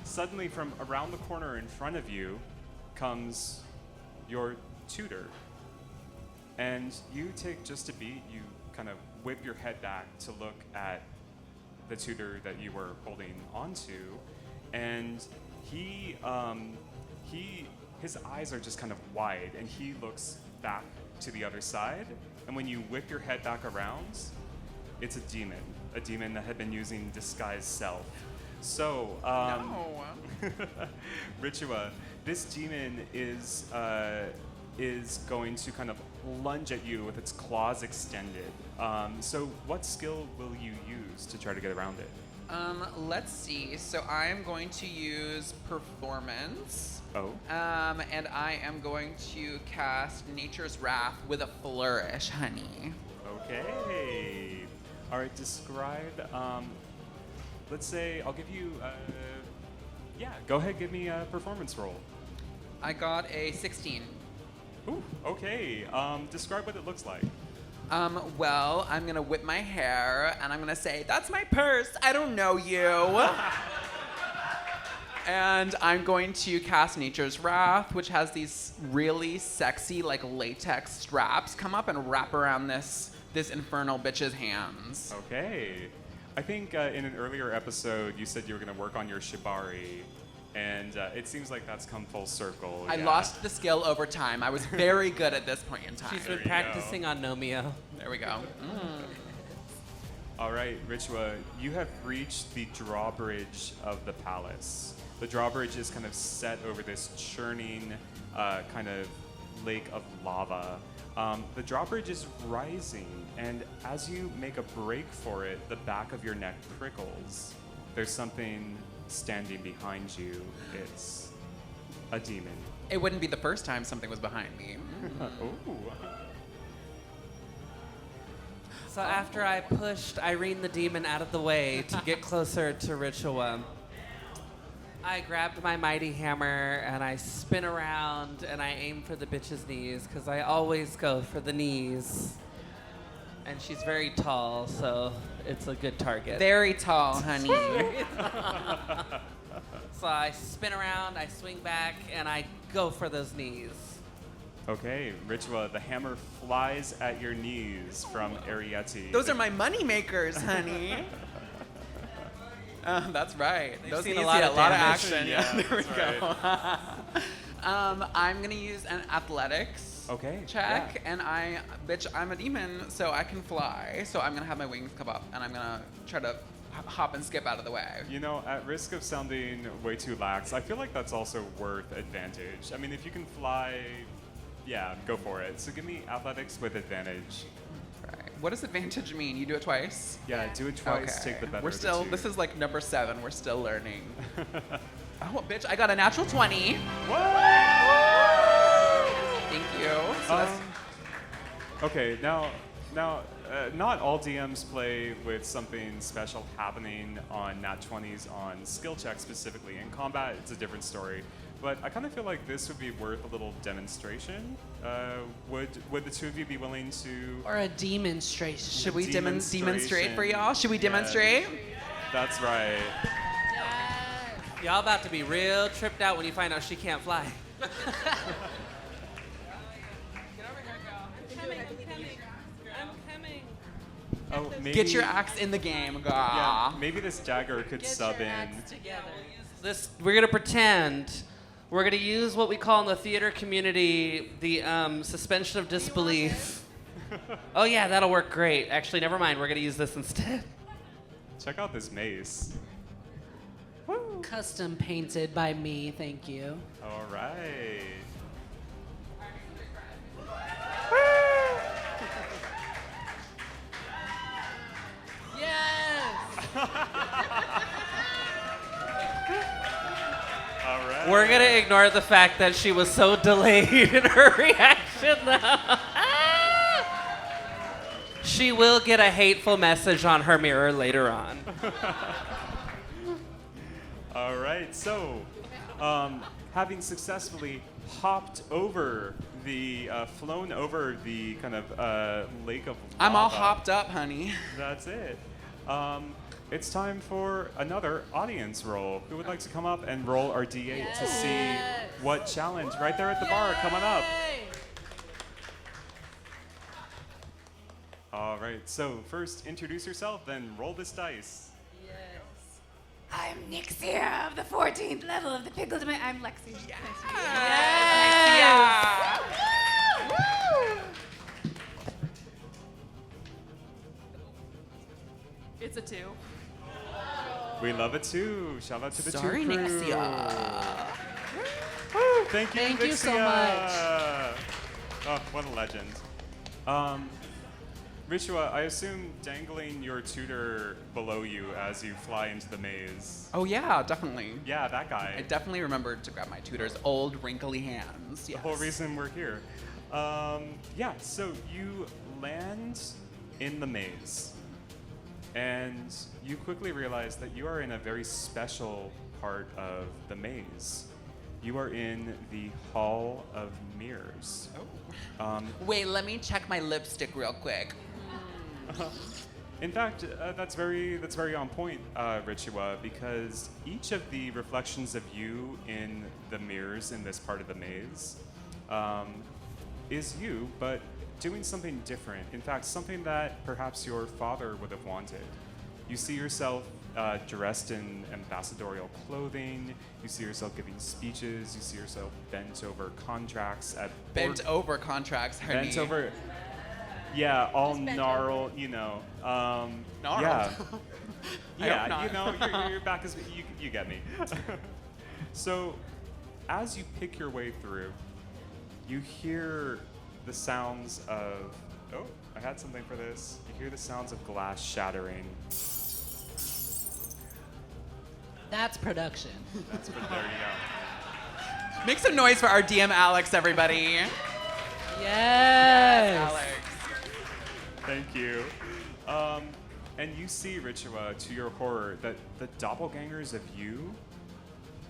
Suddenly, from around the corner in front of you comes your tutor. And you take just a beat, you kind of whip your head back to look at the tutor that you were holding onto, and his eyes are just kind of wide, and he looks back to the other side, and when you whip your head back around, it's a demon that had been using disguised self. So, No. Ritua, this demon is going to kind of lunge at you with its claws extended. So what skill will you use to try to get around it? Let's see. So I am going to use performance. Oh. And I am going to cast Nature's Wrath with a flourish, honey. Okay. All right, describe, let's say, I'll give you, yeah, go ahead, give me a performance roll. I got a 16. Ooh, okay. Describe what it looks like. Well, I'm gonna whip my hair and I'm gonna say, "That's my purse. I don't know you." And I'm going to cast Nature's Wrath, which has these really sexy, like latex straps come up and wrap around this infernal bitch's hands. Okay. I think in an earlier episode you said you were going to work on your shibari, and it seems like that's come full circle. I yeah. lost the skill over time. I was very good at this point in time. She's There been you practicing on Nomeo. There we go. All right, Ritua, you have reached the drawbridge of the palace. The drawbridge is kind of set over this churning kind of lake of lava. The drawbridge is rising, and as you make a break for it, the back of your neck prickles. There's something standing behind you. It's a demon. It wouldn't be the first time something was behind me. Ooh. So after I pushed Irene the demon out of the way to get closer to Ritua, I grabbed my mighty hammer and I spin around and I aim for the bitch's knees because I always go for the knees. And she's very tall, so it's a good target. Very tall, honey. So I spin around, I swing back, and I go for those knees. Okay, Ritua, the hammer flies at your knees from Arietti. Those are my money makers, honey. That's right. They've Those seen knees a lot see of a lot of damage. action. Yeah, there we that's go. I'm gonna use an athletics Okay, check, and I'm a demon, so I can fly. So I'm gonna have my wings come up, and I'm gonna try to hop and skip out of the way. You know, at risk of sounding way too lax, I feel like that's also worth advantage. I mean, if you can fly, yeah, go for it. So give me athletics with advantage. Right. What does advantage mean? You do it twice? Yeah, do it twice, Okay. take the better We're of the still, two. this is like number 7. We're still learning. Oh, bitch, I got a natural 20. Thank you. So that's, Okay, now, not all DMs play with something special happening on nat 20s on skill checks specifically. In combat, it's a different story. But I kind of feel like this would be worth a little demonstration. Would the two of you be willing to? Or a demonstration. should we demonstrate for y'all? Should we Yeah. demonstrate? That's right. Y'all about to be real tripped out when you find out she can't fly. Oh, maybe. Get your axe in the game, Yeah, gah. maybe this dagger could sub in. We're gonna pretend. We're gonna use what we call in the theater community the suspension of disbelief. Oh yeah, that'll work great. Actually, never mind. We're gonna use this instead. Check out this mace. Custom painted by me, thank you. All right. Yes! All right. We're gonna ignore the fact that she was so delayed in her reaction, though. She will get a hateful message on her mirror later on. All right. So, having successfully hopped over the, flown over the kind of lake of lava. I'm all hopped up, honey. That's it. It's time for another audience roll. Who would like to come up and roll our D8 to see what challenge right there at the bar coming up? All right. So first, introduce yourself, then roll this dice. I'm Nixia of the 14th level of the Pickled Dimension. I'm Lexi. Yeah. It's a 2. We love it too. Shout out to the Sorry, two crew. Nixia. Woo, thank you, Thank you so Vixia. Oh, what a legend. Ritua, I assume dangling your tutor below you as you fly into the maze. Oh yeah, definitely. Yeah, that I guy. definitely remembered to grab my tutor's old wrinkly hands. The Yes. whole reason we're here. Yeah, so you land in the maze, and you quickly realize that you are in a very special part of the maze. You are in the Hall of Mirrors. Oh. Wait, let me check my lipstick real quick. In fact, that's very on point, Ritua, because each of the reflections of you in the mirrors in this part of the maze is you, but doing something different. In fact, something that perhaps your father would have wanted. You see yourself dressed in ambassadorial clothing. You see yourself giving speeches. You see yourself bent over contracts at Bent over contracts, honey. Bent over. Yeah, all Just bent gnarled, you know. Gnarled? Yeah. I Yeah, hope not. you know, your back is. You get me. So, as you pick your way through, you hear the sounds of. Oh, I had something for this. You hear the sounds of glass shattering. That's production. That's what. There you go. Make some noise for our DM Alex, everybody. Yes. Alex. Thank you. And you see, Ritua, to your horror, that the doppelgangers of you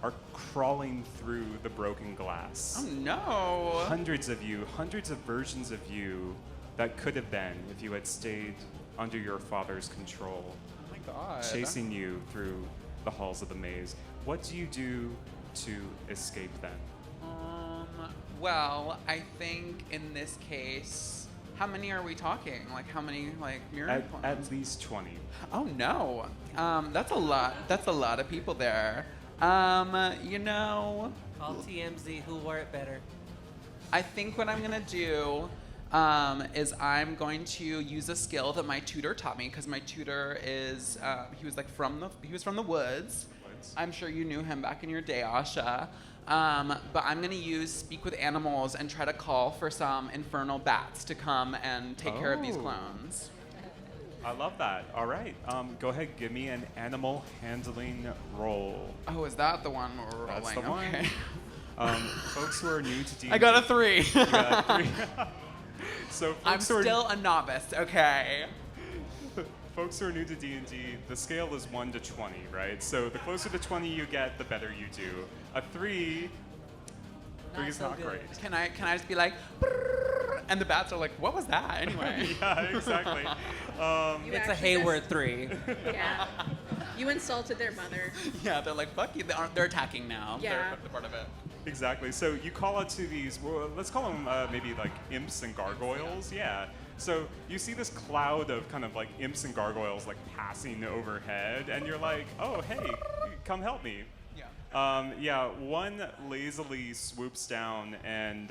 are crawling through the broken glass. Oh no. Hundreds of you, hundreds of versions of you that could have been if you had stayed under your father's control, Oh my god. chasing you through the halls of the maze. What do you do to escape them? Well, I think in this case, how many are we talking? Like how many mirror At clones? least 20. Oh no. That's a lot. That's a lot of people there. You know, Call TMZ. Who wore it better? I think what I'm gonna do is I'm going to use a skill that my tutor taught me because my tutor is he was from the woods. I'm sure you knew him back in your day, Asha. But I'm gonna use speak with animals and try to call for some infernal bats to come and take care of these Oh. clones. I love that. All right. Go ahead, give me an animal handling roll. Oh, is that the one we're rolling? That's the one. Okay. Folks who are new to D&D. I got a 3. You got a 3. So I'm folks who are still a novice, okay? folks who are new to D&D, the scale is 1 to 20, right? So the closer to 20 you get, the better you do. A 3 is so not good. great. Can I just be like, "Brrr," and the bats are like, what was that anyway? Yeah, exactly. You It's a actually Hayward 3. Yeah. You insulted their mother. Yeah, they're like, fuck you. They're attacking now. Yeah. They're part of it. Exactly. So you call out to these, well, let's call them maybe like imps and gargoyles. Yeah. So you see this cloud of kind of like imps and gargoyles like passing overhead, and you're like, oh, hey, come help me. Yeah. Yeah, one lazily swoops down and,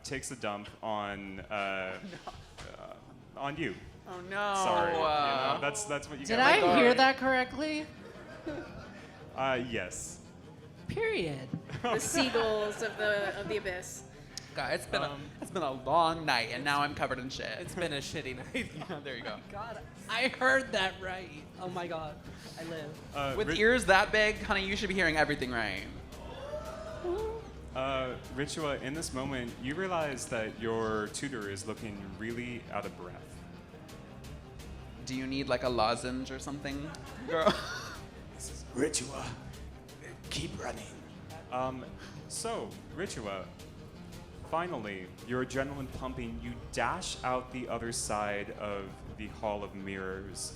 takes a dump on you. Oh no. Sorry. That's what you Did get. I hear that correctly? Yes. Period. The seagulls of the abyss. God, it's been a long night, and now I'm covered in shit. It's been a shitty night. Yeah, there you go. God, I heard that right. Oh my God, I live. With ears that big, honey, you should be hearing everything right. Ritua, in this moment, you realize that your tutor is looking really out of breath. Do you need like a lozenge or something, girl? Ritua, keep running. So, Ritua, finally, your adrenaline pumping, you dash out the other side of the Hall of Mirrors,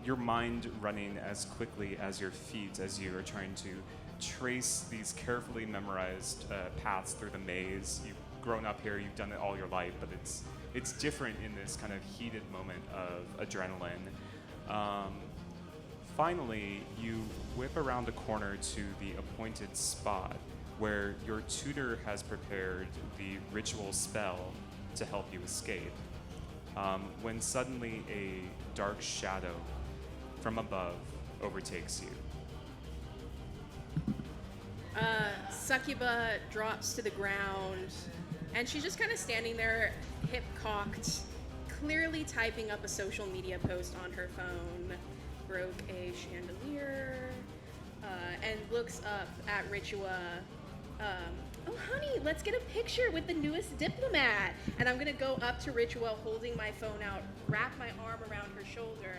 your mind running as quickly as your feet as you are trying to trace these carefully memorized paths through the maze. You've grown up here, you've done it all your life, but it's different in this kind of heated moment of adrenaline. Finally, you whip around the corner to the appointed spot where your tutor has prepared the ritual spell to help you escape. When suddenly a dark shadow from above overtakes you. Succuba drops to the ground, and she's just kind of standing there, hip cocked, clearly typing up a social media post on her phone, broke a chandelier, and looks up at Ritua. Oh, honey, let's get a picture with the newest diplomat. And I'm gonna go up to Ritua, holding my phone out, wrap my arm around her shoulder,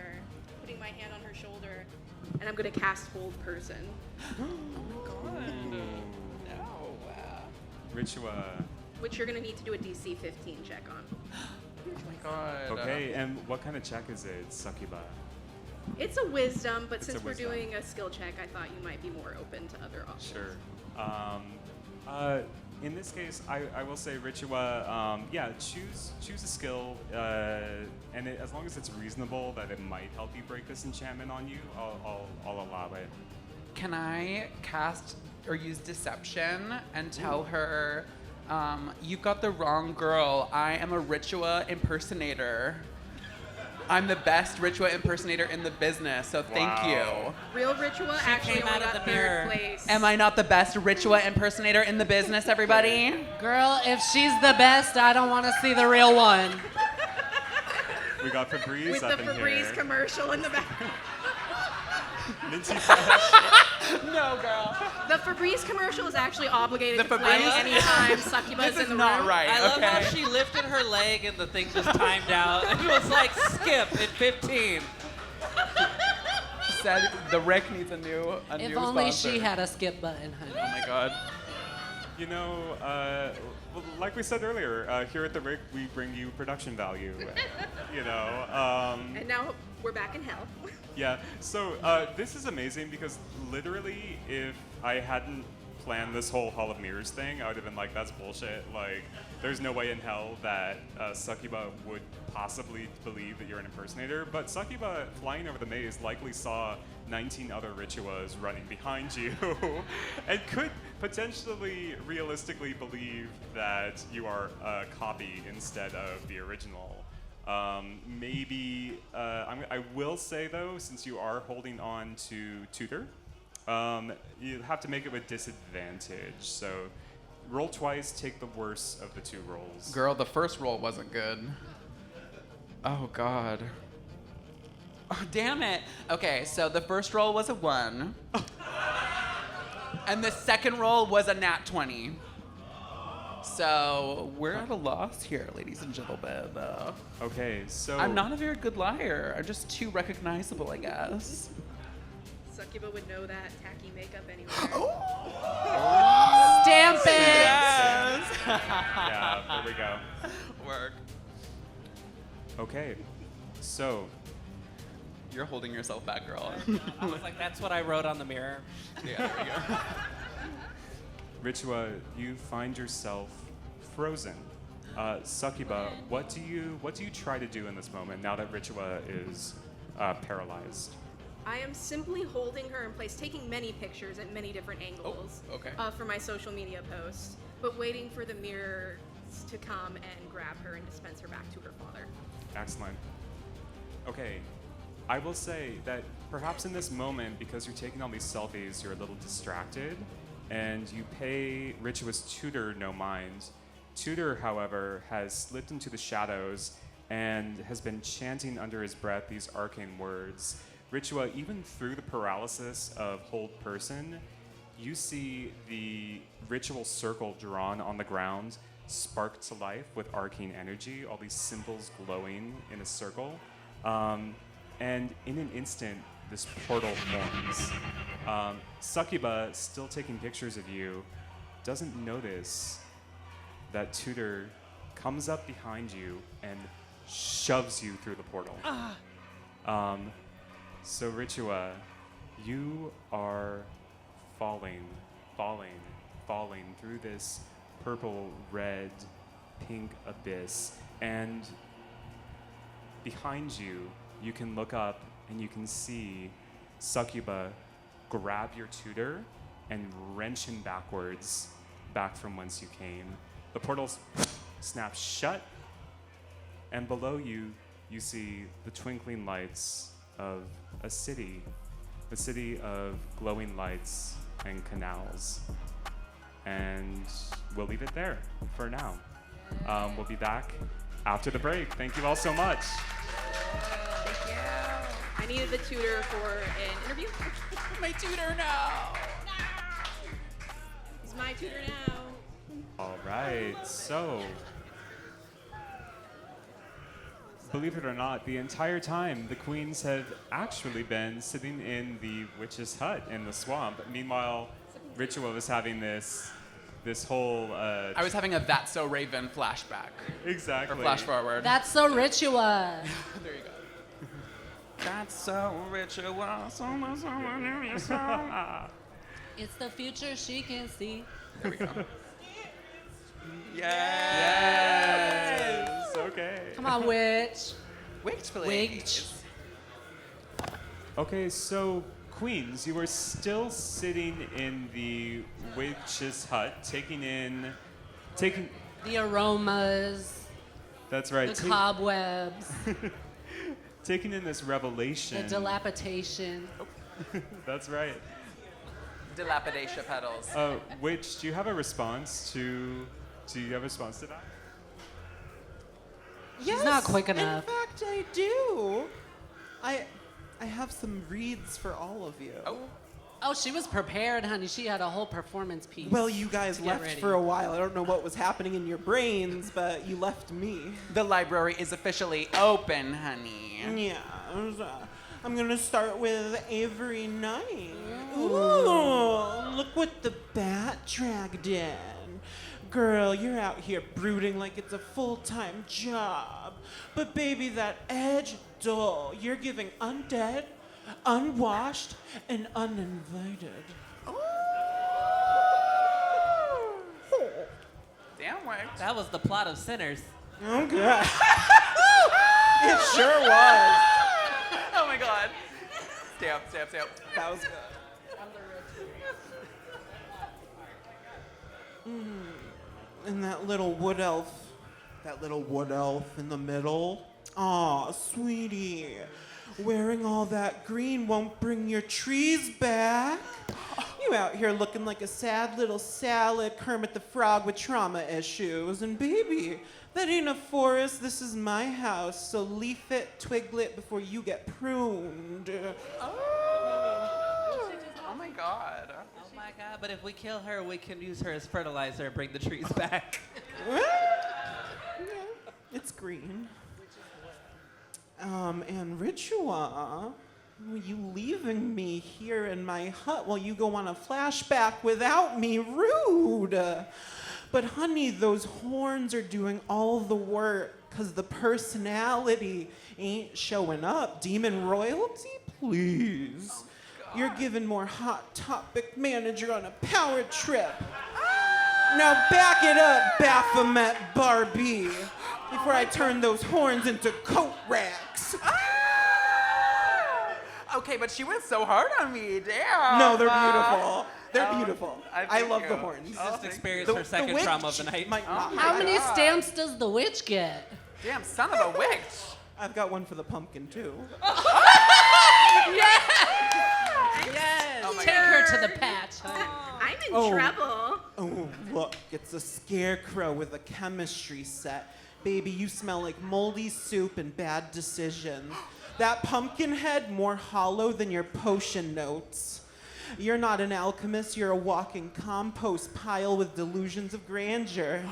putting my hand on her shoulder, and I'm gonna cast Hold Person. Oh my god. No. Ritua. Which you're gonna need to do a DC 15 check on. Oh my god. Okay, and what kind of check is it, Succuba? It's a wisdom, but It's since a we're wisdom. doing a skill check, I thought you might be more open to other options. Sure. In this case, I will say Ritua, yeah, choose a skill, and as long as it's reasonable that it might help you break this enchantment on you, I'll allow it. Can I cast or use deception and tell her, you got the wrong girl. I am a Ritua impersonator. I'm the best Ritua impersonator in the business, so thank Wow. you. Real Ritua actually came out only of got the third mirror. place. Am I not the best Ritua impersonator in the business, everybody? Girl, if she's the best, I don't want to see the real one. We got Febreze With up the in Febreze here. commercial in the back. Minty Fresh. No, girl. The Febreze commercial is actually obligated The to play Febreze? anytime Succuba This is is in the not room. right. I love okay. how she lifted her leg and the thing just timed out. It was like skip at 15. Said the Rick needs a new If only sponsor. she had a skip button, honey. Oh my god. You know, well, like we said earlier, here at the Rig, we bring you production value. You know. And now we're back in hell. Yeah, so this is amazing because literally, if I hadn't planned this whole Hall of Mirrors thing, I would have been like, that's bullshit. Like, there's no way in hell that Succuba would possibly believe that you're an impersonator. But Succuba, flying over the maze, likely saw 19 other Rituas running behind you and could potentially realistically believe that you are a copy instead of the original. Maybe, I will say though, since you are holding on to Tutor, you have to make it with disadvantage. So roll twice, take the worst of the two rolls. Girl, the first roll wasn't good. Oh god. Oh, damn it. Okay, so the first roll was a 1. And the second roll was a nat 20. So we're at a loss here, ladies and gentlemen. Okay, so I'm not a very good liar. I'm just too recognizable, I guess. Succuba would know that tacky makeup anywhere. Stamp it! Yes! Yeah, there we go. Work. Okay, so You're holding yourself back, girl. I was like, that's what I wrote on the mirror. Yeah, there you go. Ritua, you find yourself frozen. Succuba, what do you try to do in this moment now that Ritua is paralyzed? I am simply holding her in place, taking many pictures at many different angles okay. For my social media posts, but waiting for the mirrors to come and grab her and dispense her back to her father. Excellent. Okay, I will say that perhaps in this moment, because you're taking all these selfies, you're a little distracted, and you pay Ritua's tutor no mind. Tutor, however, has slipped into the shadows and has been chanting under his breath these arcane words. Ritua, even through the paralysis of Hold Person, you see the ritual circle drawn on the ground spark to life with arcane energy, all these symbols glowing in a circle. And in an instant, this portal forms. Succuba, still taking pictures of you, doesn't notice that Tutor comes up behind you and shoves you through the portal. So Ritua, you are falling through this purple, red, pink abyss, and behind you, you can look up and you can see Succuba grab your tutor and wrench him backwards, back from whence you came. The portal snaps shut, and below you, you see the twinkling lights of a city of glowing lights and canals. And we'll leave it there for now. We'll be back after the break. Thank you all so much. Thank you. I needed the tutor for an interview. My tutor now. He's my tutor now. All right, so believe it or not, the entire time the queens have actually been sitting in the witch's hut in the swamp. Meanwhile, Ritua was having this whole I was having a That's So Raven flashback. exactly Or flash forward. That's so Ritua. There you go. That's so rich. It's the future she can see. There we go. Yes. Okay. Come on, witch. Wait, Witch. Okay, so queens, you are still sitting in the witch's hut, taking. The aromas, That's right. the cobwebs, taking in this the revelation. dilapidation. That's right. Dilapidation petals. Witch, do you have a response to? Do you have a response to that? She's not quick enough. In fact, I do. I have some reads for all of you. Oh, she was prepared, honey. She had a whole performance piece. Well, you guys to get left ready. for a while. I don't know what was happening in your brains, but you left me. The library is officially open, honey. Yeah. I'm gonna start with Avery Knight. Ooh, look what the bat dragged in. Girl, you're out here brooding like it's a full-time job. But baby, that edge dull. You're giving undead, unwashed, and uninvited. Damn right. That was the plot of Sinners. Oh, God. It sure was. Oh my god. Stamp. That was good. And that little wood elf in the middle. Aw, sweetie, wearing all that green won't bring your trees back. You out here looking like a sad little salad Kermit the Frog with trauma issues. And baby, that ain't a forest, this is my house, so leaf it, twiglet before you get pruned. Oh my god. Oh my God! But if we kill her, we can use her as fertilizer and bring the trees back. Yeah, it's green. And Ritua, you leaving me here in my hut while you go on a flashback without me, rude. But honey, those horns are doing all the work, 'cause the personality ain't showing up. Demon royalty, please. You're giving more Hot Topic manager on a power trip. Now back it up, Baphomet Barbie, before I turn those horns into coat racks. Okay, but she went so hard on me. Damn. No, they're beautiful. They're beautiful. I I love thank the you. horns. She just experienced her second witch trauma of the night. might not How like many that. stamps does the witch get? Damn, son of a witch. I've got one for the pumpkin too. Yes! Oh my Take god. her to the patch, honey. I'm in Oh. trouble. Oh, look, it's a scarecrow with a chemistry set. Baby, you smell like moldy soup and bad decisions. That pumpkin head more hollow than your potion notes. You're not an alchemist, you're a walking compost pile with delusions of grandeur.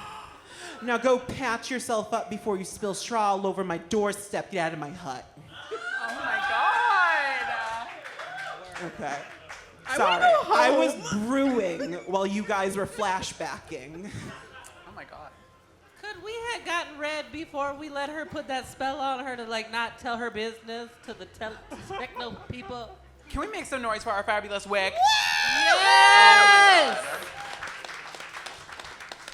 Now go patch yourself up before you spill straw all over my doorstep. Get out of my hut. Oh my god. Okay. Sorry, I was brewing while you guys were flashbacking. Oh my god. Could we have gotten red before we let her put that spell on her to not tell her business to the techno people? Can we make some noise for our fabulous witch? Yes!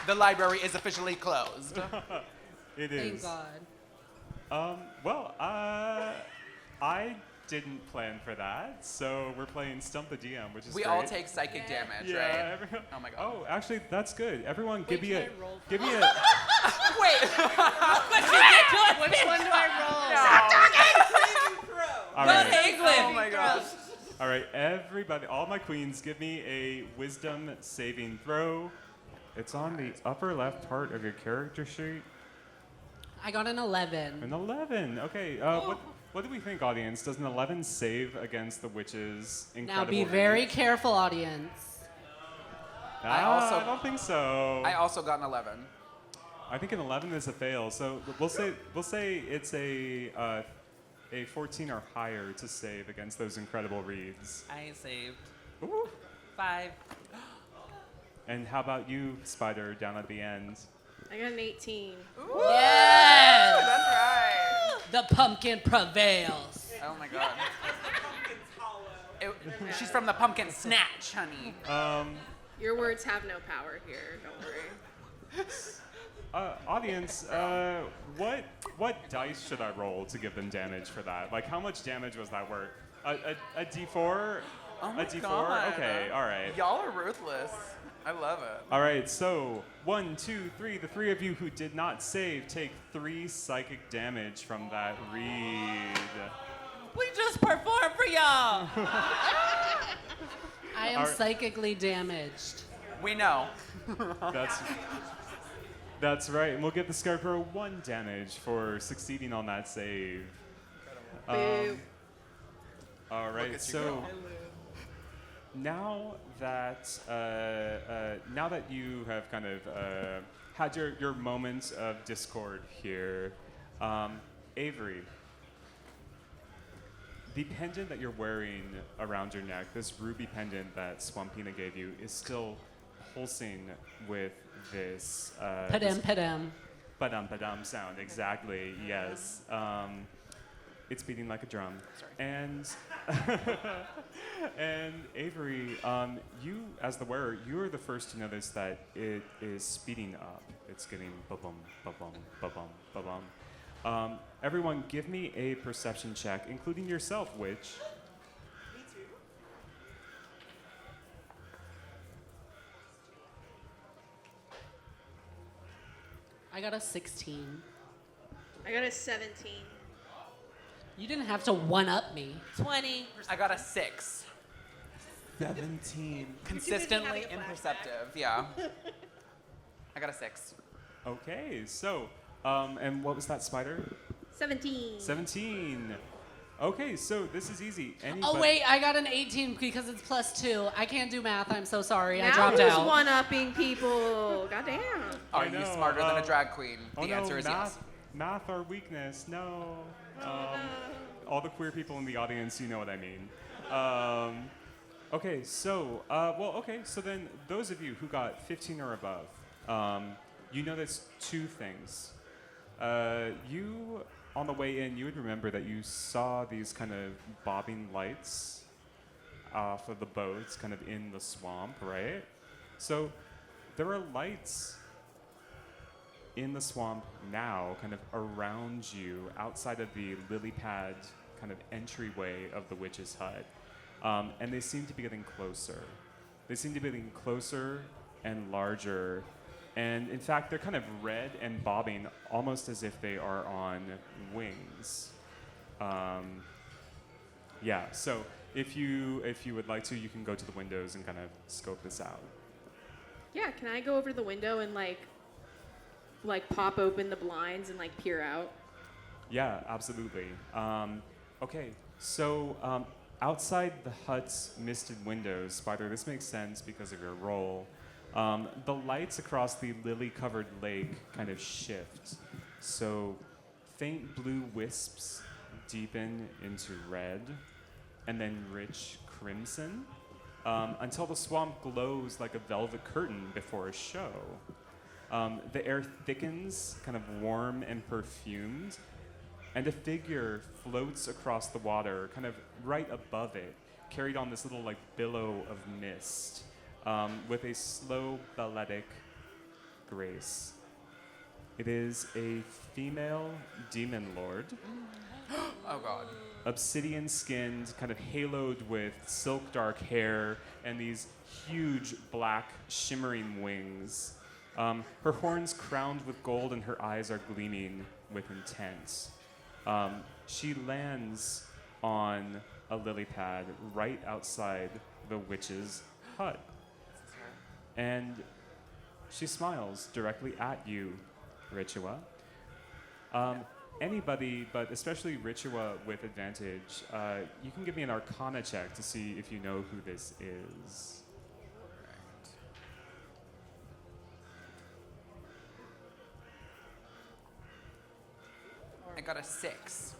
The library is officially closed. It Thank is. God. Well, I didn't plan for that, so we're playing Stump the DM, which is We great. all take psychic damage, Yeah. right? Everyone, Oh my god. Oh, actually, that's good. Everyone, give me can a, I roll give me a. Wait. Which one do I All Go right. to England. Oh my god. All right, everybody, all my queens, give me a wisdom saving throw. It's on the upper left part of your character sheet. I got an 11. An 11. Okay. What do we think, audience? Does an 11 save against the witch's incredible? Now be very careful, audience. I don't think so. I also got an 11. I think an 11 is a fail. So we'll say it's a 14 or higher to save against those incredible reads. I saved. Ooh. 5. And how about you, Spyder, down at the end? I got an 18. Yes! That's right. The pumpkin prevails. Oh my god. She's from the pumpkin snatch, honey. Your words have no power here. Don't worry. Audience, what dice should I roll to give them damage for that? Like, how much damage was that worth? A D4? Oh my a D4? God. Okay, all right. Y'all are ruthless. I love it. All right, so 1, 2, 3. The 3 of you who did not save take 3 psychic damage from that read. We just performed for y'all. I am psychically damaged. We know. That's right, and we'll give the Scarecrow 1 damage for succeeding on that save. Boo. All right, at you so go. now that you have kind of had your moments of discord here, Avery, the pendant that you're wearing around your neck, this ruby pendant that Swampina gave you, is still pulsing with this Padam. Padam sound, exactly, yes. It's beating like a drum. Sorry. And and Avery, you as the wearer, you are the first to notice that it is speeding up. It's getting ba-bum, ba-bum, ba-bum, ba-bum. Everyone, give me a perception check, including yourself, witch. Me too. I got a 16. I got a 17. You didn't have to one-up me. 20. I got a 6. 17. Consistently having a imperceptive, yeah. I got a 6. Okay, so, and what was that, Spyder? 17. 17. Okay, so this is easy. Oh, wait, I got an 18 because it's +2. I can't do math. I'm so sorry. I Now dropped who's out. one-upping people? Goddamn. Are I you know, smarter than a drag queen? Oh The no, answer is yes. math our weakness. No. All the queer people in the audience, you know what I mean. Okay, so so then those of you who got 15 or above, you notice 2 things. You, on the way in, you would remember that you saw these kind of bobbing lights off of the boats, kind of in the swamp, right? So there are lights in the swamp now, kind of around you, outside of the lily pad kind of entryway of the witch's hut. And they seem to be getting closer. They seem to be getting closer and larger. And in fact, they're kind of red and bobbing, almost as if they are on wings. Yeah, so if you would like to, you can go to the windows and kind of scope this out. Yeah, can I go over to the window and like pop open the blinds and like peer out? Yeah, absolutely. Okay, so outside the hut's misted windows, Spyder, this makes sense because of your role. The lights across the lily-covered lake kind of shift. So faint blue wisps deepen into red, and then rich crimson, until the swamp glows like a velvet curtain before a show. The air thickens, kind of warm and perfumed, and a figure floats across the water, kind of right above it, carried on this little like billow of mist, with a slow balletic grace. It is a female demon lord. Oh God. Obsidian-skinned, kind of haloed with silk dark hair and these huge black shimmering wings. Her horns crowned with gold and her eyes are gleaming with intent. She lands on a lily pad right outside the witch's hut. And she smiles directly at you, Ritua. Anybody, but especially Ritua with advantage, you can give me an Arcana check to see if you know who this is. I got a 6.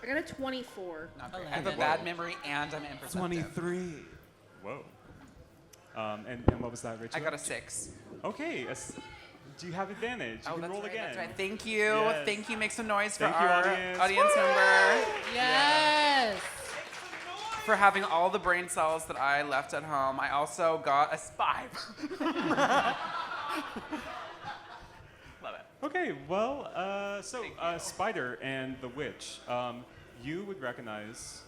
I got a 24. Not great. I have a bad memory and I'm imperceptive. 23. Whoa. And what was that, Ritua? I got a 6. Okay. Do you have advantage? You can roll right, again. That's right. Thank you. Yes. Thank you. Make some noise for Thank you, our audience. member. Yes. For having all the brain cells that I left at home. I also got a spy. Love it. Okay, well, Spyder and the witch, you would recognize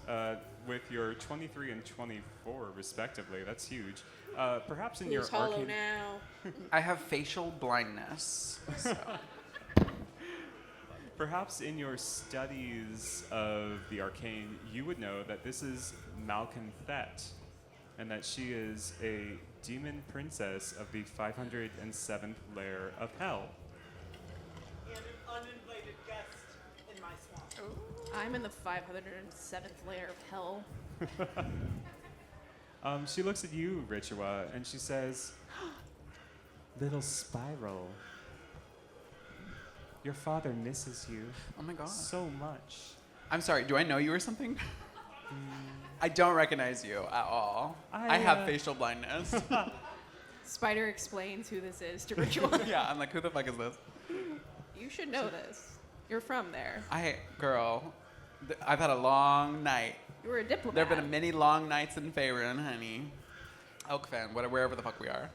with your 23 and 24 respectively. That's huge. Perhaps in your Who's hollow arcane. now? I have facial blindness. So. Perhaps in your studies of the arcane, you would know that this is Malcolm Thet, and that she is a demon princess of the 507th layer of hell. And an uninvited guest in my swamp. I'm in the 507th layer of hell. She looks at you, Ritua, and she says, "Little Spiral, your father misses you Oh my god. so much." I'm sorry, do I know you or something? I don't recognize you at all. I, I have facial blindness. Spyder explains who this is to Ritua. Yeah, I'm like, who the fuck is this? You should know this. You're from there. Girl, I've had a long night. You were a diplomat. There have been many long nights in Faerun, honey. Oakfen, wherever the fuck we are.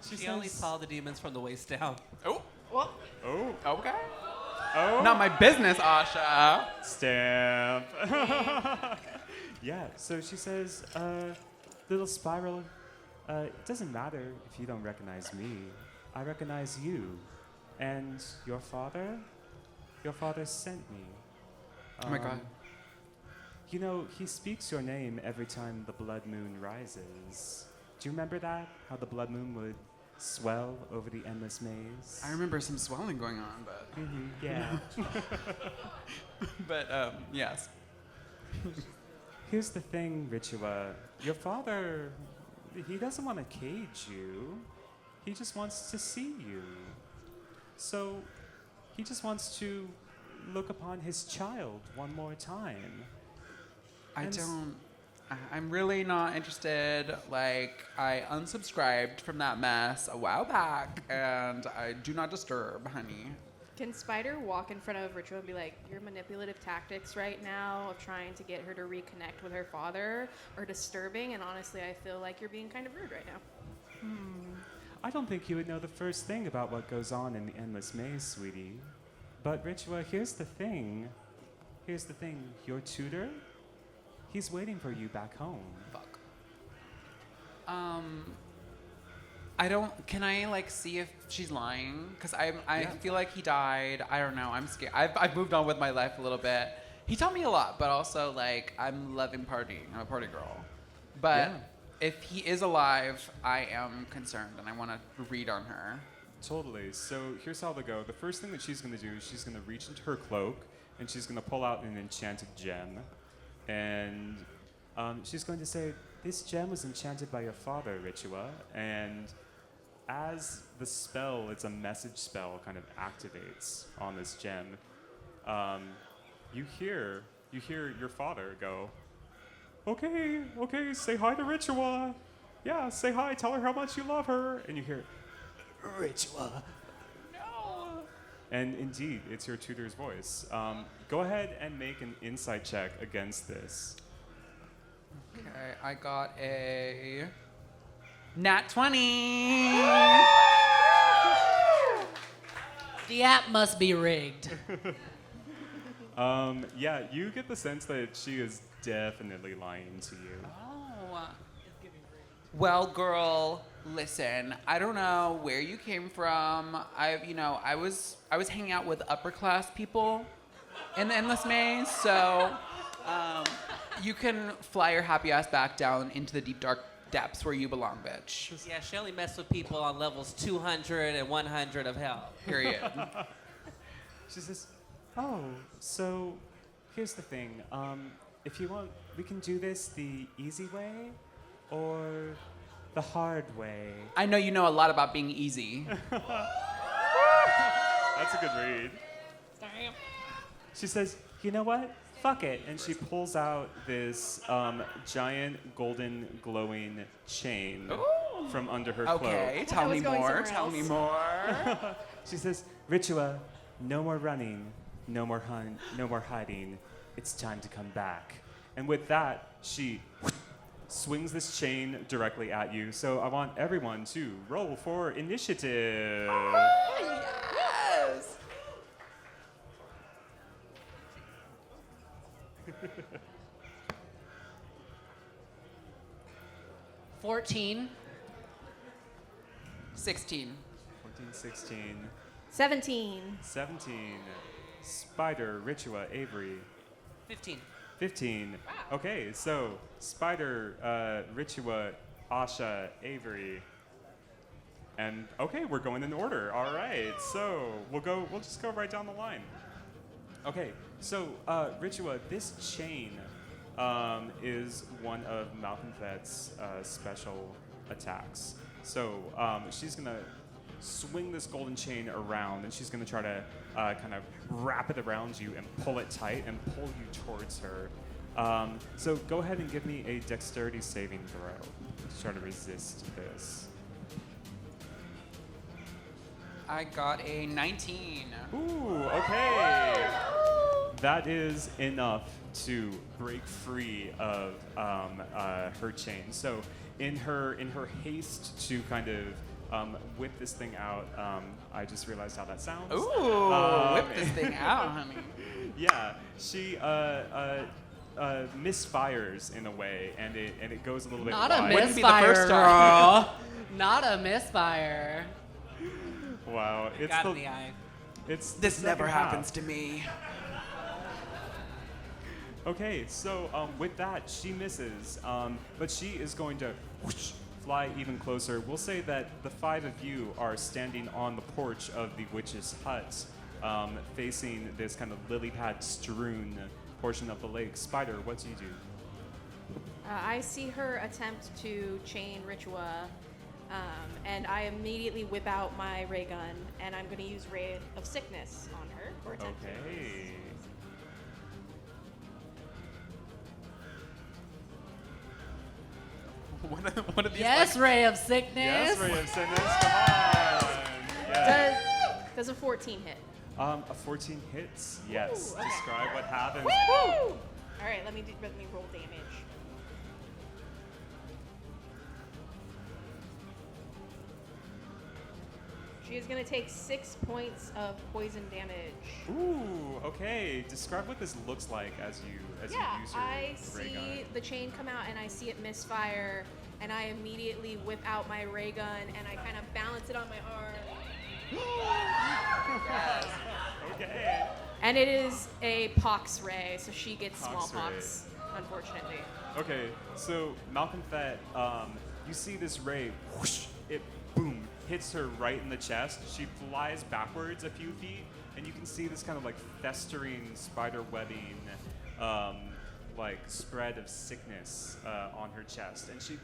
She only saw the demons from the waist down. Oh, Well, Oh, okay. oh. Not my business, Asha. Stamp. Yeah, so she says, "Little Spiral, it doesn't matter if you don't recognize me. I recognize you. And your father sent me." Oh my god. You know, he speaks your name every time the blood moon rises. Do you remember that? How the blood moon would swell over the endless maze? I remember some swelling going on, but... Yeah. But, yes. Here's the thing, Ritua. Your father, he doesn't want to cage you. He just wants to see you. So, he just wants to look upon his child one more time. I'm really not interested. Like, I unsubscribed from that mess a while back, and I do not disturb, honey. can Spyder walk in front of Ritua and be like, your manipulative tactics right now of trying to get her to reconnect with her father are disturbing, and honestly, I feel like you're being kind of rude right now. I don't think you would know the first thing about what goes on in the endless maze, sweetie. But Ritua, here's the thing. Your tutor, he's waiting for you back home. Fuck. Can I like see if she's lying? Cause I feel like he died. I don't know. I'm scared. I've moved on with my life a little bit. He taught me a lot, but also like I'm loving partying. I'm a party girl. But if he is alive, I am concerned and I want to read on her. Totally. So here's how they'll go. The first thing that she's going to do is she's going to reach into her cloak and she's going to pull out an enchanted gem. And she's going to say, this gem was enchanted by your father, Ritua. And as the spell, it's a message spell, kind of activates on this gem. You hear your father go, okay, say hi to Ritua. Yeah, say hi, tell her how much you love her. And you hear, Ritua. No. And indeed, it's your tutor's voice. Go ahead and make an insight check against this. Okay, I got a nat 20. The app must be rigged. Yeah, you get the sense that she is definitely lying to you. Oh. Well, girl, listen. I don't know where you came from. I was hanging out with upper class people in the endless maze, so you can fly your happy ass back down into the deep dark depths where you belong, bitch. Yeah, she only messed with people on levels 200 and 100 of hell. Period. She says, "Oh, so here's the thing. If you want, we can do this the easy way or the hard way." I know you know a lot about being easy. That's a good read. Damn. She says, "You know what? Fuck it." And she pulls out this giant golden glowing chain from under her cloak. Okay, tell me more. Tell me more. She says, "Ritua, no more running, no more hiding. It's time to come back." And with that, she swings this chain directly at you. So I want everyone to roll for initiative. Yes. 14. 16. 14, 16, 17. 17. Spyder, Ritua, Avery. 15. 15. Okay, so Spyder, Ritua, Asha, Avery. And okay, we're going in order. All right, so we'll just go right down the line. Okay, so Ritua, this chain is one of Malconfet's special attacks. So she's gonna swing this golden chain around, and she's gonna try to kind of wrap it around you and pull it tight and pull you towards her. So go ahead and give me a dexterity saving throw to try to resist this. I got a 19. Ooh, okay. That is enough to break free of her chain. So in her haste to kind of whip this thing out, I just realized how that sounds. Ooh, whip this thing out, honey. Yeah, she misfires in a way, and it goes a little bit Not wide. a Wouldn't be the misfire, first time. girl. Not a misfire. Wow, it's Got in the eye. it's the This never second half. happens to me. Okay, so with that, she misses, but she is going to whoosh, fly even closer. We'll say that the five of you are standing on the porch of the witch's hut, facing this kind of lily pad strewn portion of the lake. Spyder, what do you do? I see her attempt to chain Ritua, and I immediately whip out my ray gun, and I'm going to use Ray of Sickness on her. Or attempt to. Okay. One of these. Yes, like, ray of sickness. Yes, Ray of Sickness, come on. Yes. Does a 14 hit? A 14 hits, yes. Ooh, okay. Describe what happens. Woo! All right, let me roll damage. She is going to take 6 points of poison damage. Ooh, okay. Describe what this looks like as you use your I ray gun. see the chain come out and I see it misfire, and I immediately whip out my ray gun and I kind of balance it on my arm. Okay. And it is a pox ray, so she gets Pox smallpox, unfortunately. Okay, so Malconfet, you see this ray, whoosh, it boom, hits her right in the chest. She flies backwards a few feet, and you can see this kind of like festering spider webbing, like spread of sickness on her chest. And she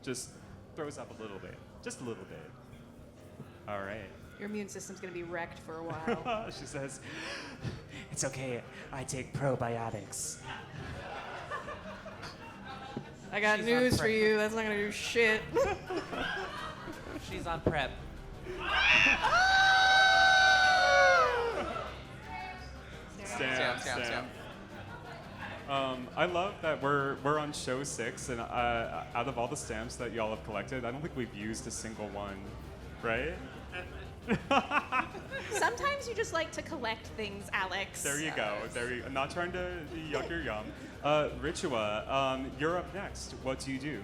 just throws up a little bit, just a little bit. All right. Your immune system's gonna be wrecked for a while. She says, "It's okay, I take probiotics." I got She's news on for prep. you. That's not gonna do shit. She's on prep. Stamp. I love that we're on show 6, and out of all the stamps that y'all have collected, I don't think we've used a single one, right? Sometimes you just like to collect things, Alex. There you go. I'm not trying to yuck your yum. Ritua, you're up next. What do you do?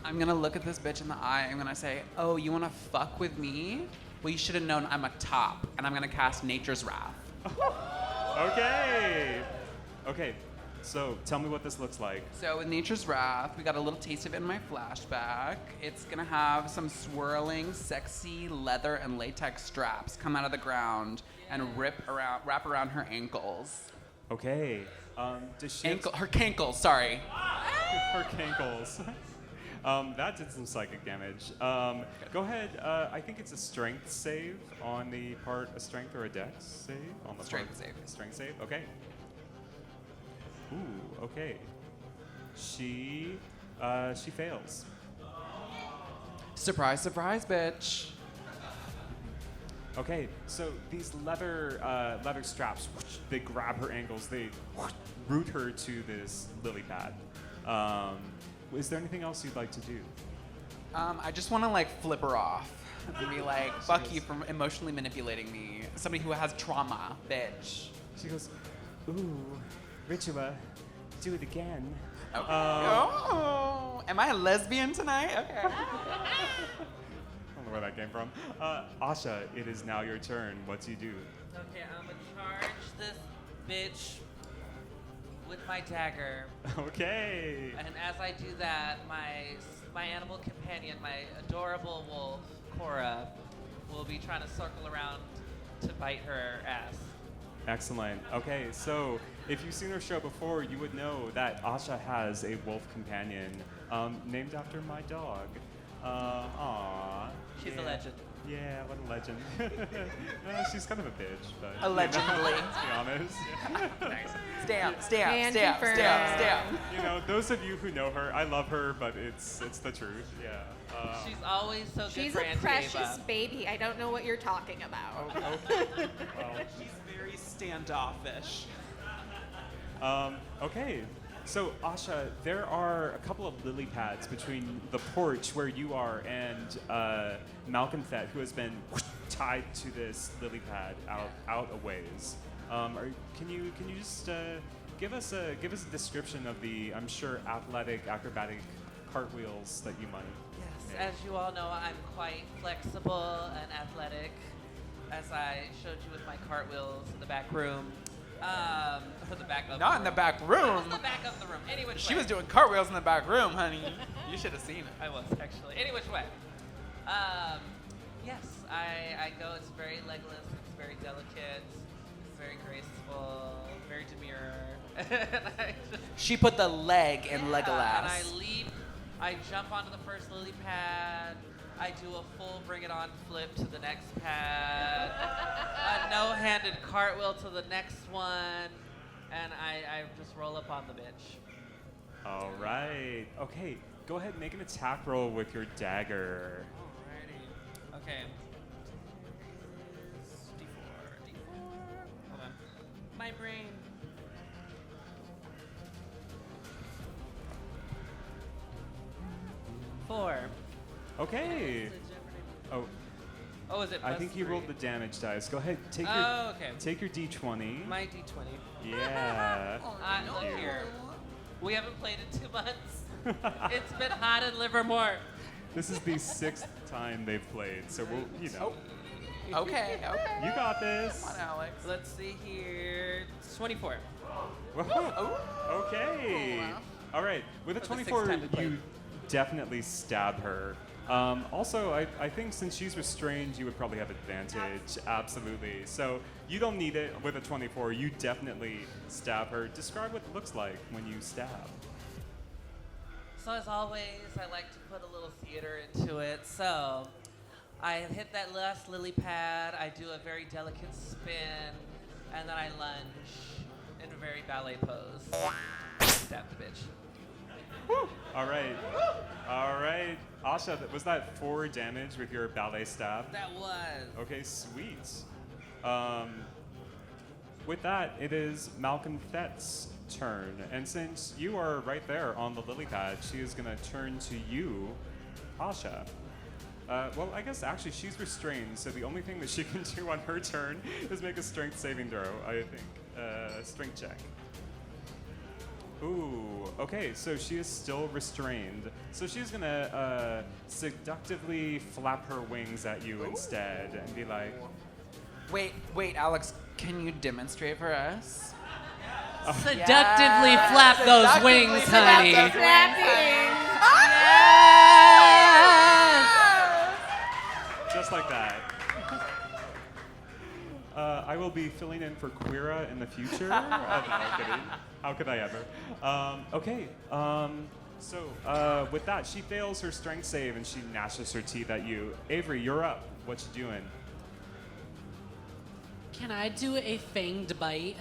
I'm gonna look at this bitch in the eye. I'm gonna say, "Oh, you wanna fuck with me? Well, you should have known I'm a top." And I'm gonna cast Nature's Wrath. Okay. Okay. So tell me what this looks like. So with Nature's Wrath, we got a little taste of it in my flashback. It's gonna have some swirling, sexy leather and latex straps come out of the ground and wrap around her ankles. Okay. Does she Her cankles, sorry. her cankles? That did some psychic damage. Go ahead. I think it's a strength save on the part, a strength or a dex save on the Strength part. save. Strength save. Okay. Ooh. Okay. She fails. Surprise, surprise, bitch. Okay, so these leather straps, they grab her ankles, they root her to this lily pad. Is there anything else you'd like to do? I just want to like flip her off and be like, fuck you for emotionally manipulating me. Somebody who has trauma, bitch. She goes, ooh, Ritua, do it again. Okay. Oh, am I a lesbian tonight? Okay. I don't know where that came from. Asha, it is now your turn. What do you do? Okay, I'm gonna charge this bitch with my dagger. Okay. And as I do that, my animal companion, my adorable wolf, Queera, will be trying to circle around to bite her ass. Excellent. Okay, so if you've seen her show before, you would know that Asha has a wolf companion named after my dog. Aww. She's a yeah. legend. Yeah, what a legend. She's kind of a bitch, but Allegedly. let's be honest. Nice. Can Stamp. confirm. You know, those of you who know her, I love her, but it's the truth. Yeah. She's always so good She's for a Aunt precious Ava. baby. I don't know what you're talking about. Well, She's very standoffish. okay. So, Asha, there are a couple of lily pads between the porch where you are and Malconthet, who has been tied to this lily pad out a ways. Can you just give us a description of the, I'm sure, athletic, acrobatic cartwheels that you might? Yes, make? as you all know, I'm quite flexible and athletic, as I showed you with my cartwheels in the back room. Or the back of Not the in the room. back It room. was the back of the room. Any which She way. was doing cartwheels in the back room, honey. You should have seen it. I was, actually. Any which way. Yes, I go, it's very legless, it's very delicate, it's very graceful, very demure. And I just, She put the leg in and I Legolas. leap, I jump onto the first lily pad, I do a full bring it on flip to the next pad, a no-handed cartwheel to the next one, and I just roll up on the bitch. All right. Okay. Go ahead and make an attack roll with your dagger. Alrighty. Okay. D4. Hold on. My brain. Four. Okay. Oh, Oh, is it? I plus think you three? rolled the damage dice. Go ahead. Take your Oh, okay. take your d20. My D20. Yeah. Look here. We haven't played in 2 months. It's been hot in Livermore. This is the 6th time they've played, so we'll, you know. Okay. You got this. Come on, Alex. Let's see here. It's 24. Whoa. Okay. All right. With a For the sixth 24, time we played. you definitely stab her. Also, I think since she's restrained, you would probably have advantage. Absolutely. So you don't need it with a 24. You definitely stab her. Describe what it looks like when you stab. So as always, I like to put a little theater into it. So I hit that last lily pad, I do a very delicate spin, and then I lunge in a very ballet pose. Stab the bitch. All right. All right. Asha, was that 4 damage with your ballet stab? That was. Okay, sweet. With that, it is Malconthet's turn. And since you are right there on the lily pad, she is going to turn to you, Asha. Well, I guess actually she's restrained, so the only thing that she can do on her turn is make a strength saving throw, I think. Strength check. Ooh, okay, so she is still restrained. So she's gonna seductively flap her wings at you instead and be like, Wait, Alex, can you demonstrate for us? Seductively flap those Seductively wings, flap honey. those Clapping. Just like that. I will be filling in for Queera in the future. No, kidding. How could I ever? Okay. So with that, she fails her strength save and she gnashes her teeth at you. Avery, you're up. What you doing? Can I do a fanged bite?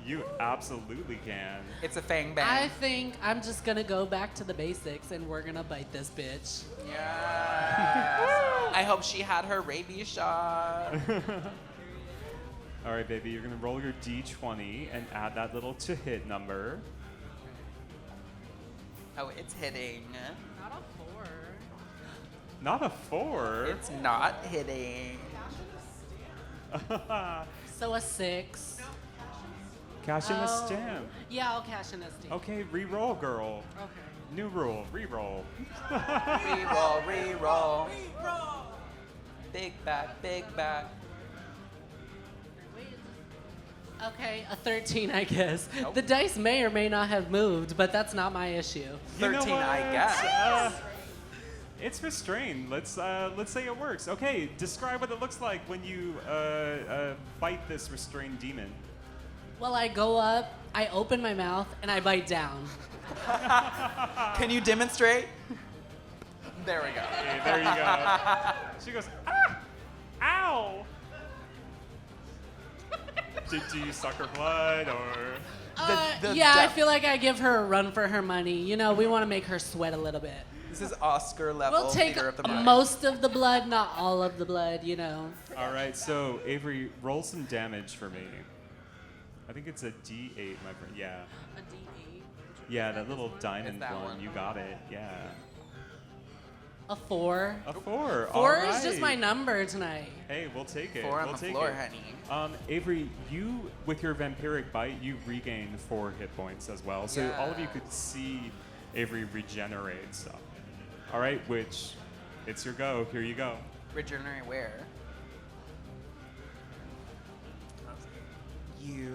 You absolutely can. It's a fang bang. I think I'm just gonna go back to the basics and we're gonna bite this bitch. Yes. I hope she had her rabies shot. All right, baby, you're gonna roll your d20 and add that little to hit number. Oh, it's hitting. Not a 4. Not a 4. It's not hitting. So a 6. Cash in the stamp. Yeah, I'll cash in a stamp. Okay, re-roll, girl. Okay. New rule, re-roll. Reroll, reroll. Big back, big back. Okay, a 13, I guess. Nope. The dice may or may not have moved, but that's not my issue. You know 13, I what? guess. It's restrained. Let's say it works. Okay, describe what it looks like when you bite this restrained demon. Well, I go up, I open my mouth, and I bite down. Can you demonstrate? There we go. Okay, there you go. She goes, ah! Ow! Do you suck her blood or? Yeah, I feel like I give her a run for her money. You know, we want to make her sweat a little bit. This is Oscar level We'll take theater of the mind. most of the blood, not all of the blood, you know. All right, so Avery, roll some damage for me. I think it's a D8, my friend. Yeah. A D8. Yeah, that little diamond that one. one. You got it. Yeah. A 4. A 4. 4 All is just my right. number tonight. Hey, we'll take it. 4 on we'll the take floor, it. honey. Avery, you with your vampiric bite, you regain 4 hit points as well. So all of you could see Avery regenerate. So, all right, which it's your go. Here you go. Regenerate where? You?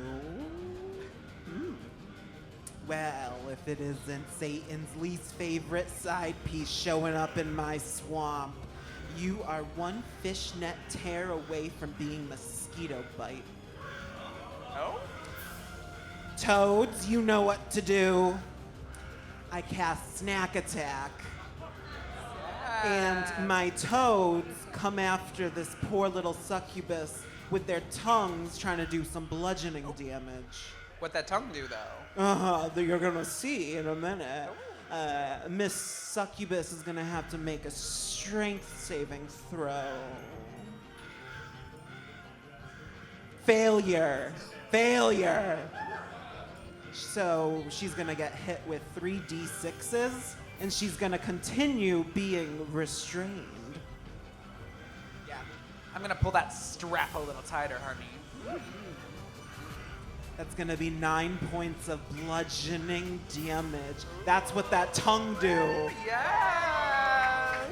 Well, if it isn't Satan's least favorite side piece showing up in my swamp, you are one fishnet tear away from being mosquito bite. Oh? Toads, you know what to do. I cast snack attack. And my toads come after this poor little succubus with their tongues trying to do some bludgeoning damage. What'd that tongue do, though? You're gonna see in a minute. Miss Succubus is gonna have to make a strength saving throw. Failure. So she's gonna get hit with 3 D6s, and she's gonna continue being restrained. Yeah. I'm gonna pull that strap a little tighter, honey. That's gonna be 9 points of bludgeoning damage. That's what that tongue do. Yes!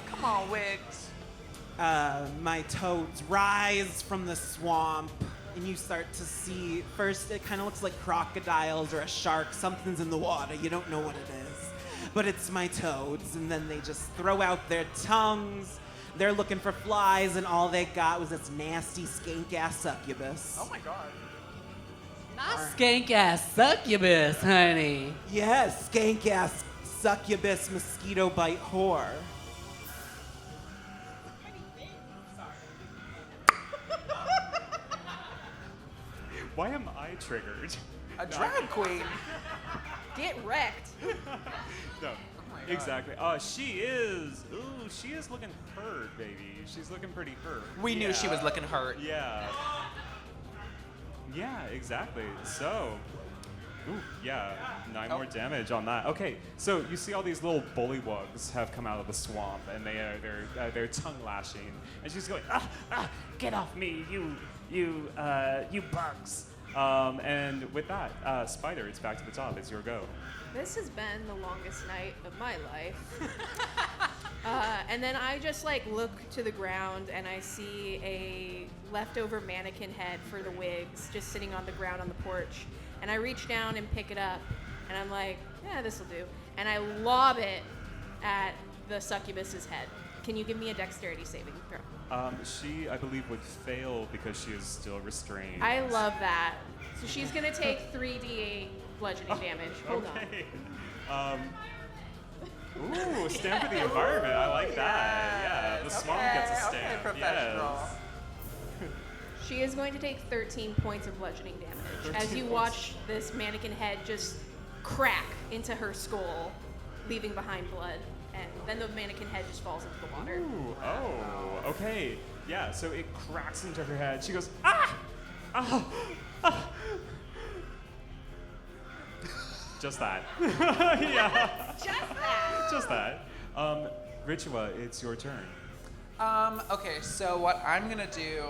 Come on, Wiggs. My toads rise from the swamp, and you start to see, first it kind of looks like crocodiles or a shark. Something's in the water. You don't know what it is. But it's my toads, and then they just throw out their tongues. They're looking for flies, and all they got was this nasty skank-ass succubus. Oh my god. Not skank ass succubus, honey. Yes, skank-ass succubus mosquito bite whore. Why am I triggered? A drag queen. Get wrecked. No. my God. Exactly. She is looking hurt, baby. She's looking pretty hurt. We knew she Yeah. was looking hurt. Yeah. Yeah, exactly. So, yeah, 9 more damage on that. Okay, so you see all these little bullywugs have come out of the swamp, and they're tongue lashing, and she's going, get off me, you bugs. And with that, Spyder, it's back to the top. It's your go. This has been the longest night of my life. And then I just like look to the ground and I see a leftover mannequin head for the wigs just sitting on the ground on the porch. And I reach down and pick it up and I'm like, yeah, this'll do. And I lob it at the succubus's head. Can you give me a dexterity saving throw? She, I believe, would fail because she is still restrained. I love that. So she's gonna take 3d8 bludgeoning damage. Hold on. Okay. Ooh, stand for the environment. I like that. Yeah, the swarm gets a stand. Okay, professional. Yes. She is going to take 13 points of bludgeoning damage as 13 you points. watch this mannequin head just crack into her skull, leaving behind blood. And then the mannequin head just falls into the water. Ooh, oh, okay. Yeah, so it cracks into her head. She goes, ah! Ah! Ah! Just that. Yeah. Just that. Just that. Ritua, it's your turn. Okay, so what I'm gonna do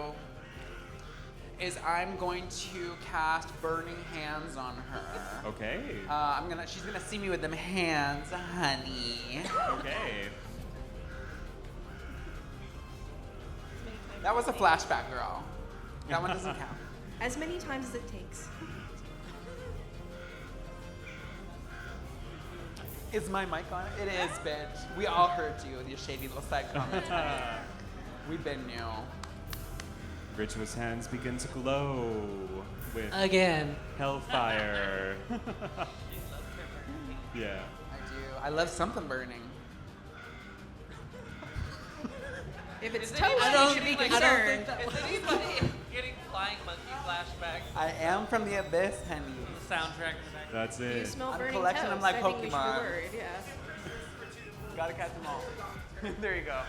is I'm going to cast Burning Hands on her. Okay. She's gonna see me with them hands, honey. Okay. That was a flashback, girl. That one doesn't count. As many times as it takes. Is my mic on? It is, bitch. We all heard you with your shady little side comments. We've been new. Ritua's hands begin to glow with Again. hellfire. Yeah. I do. I love something burning. If it's Is toast, anybody- you should be concerned. Is anybody getting flying monkey flashbacks I am from the abyss, honey. from the soundtrack? That's You it. smell I'm burning collecting toast. them like I think we should Pokemon. be worried, yeah. Gotta catch them all. There you go.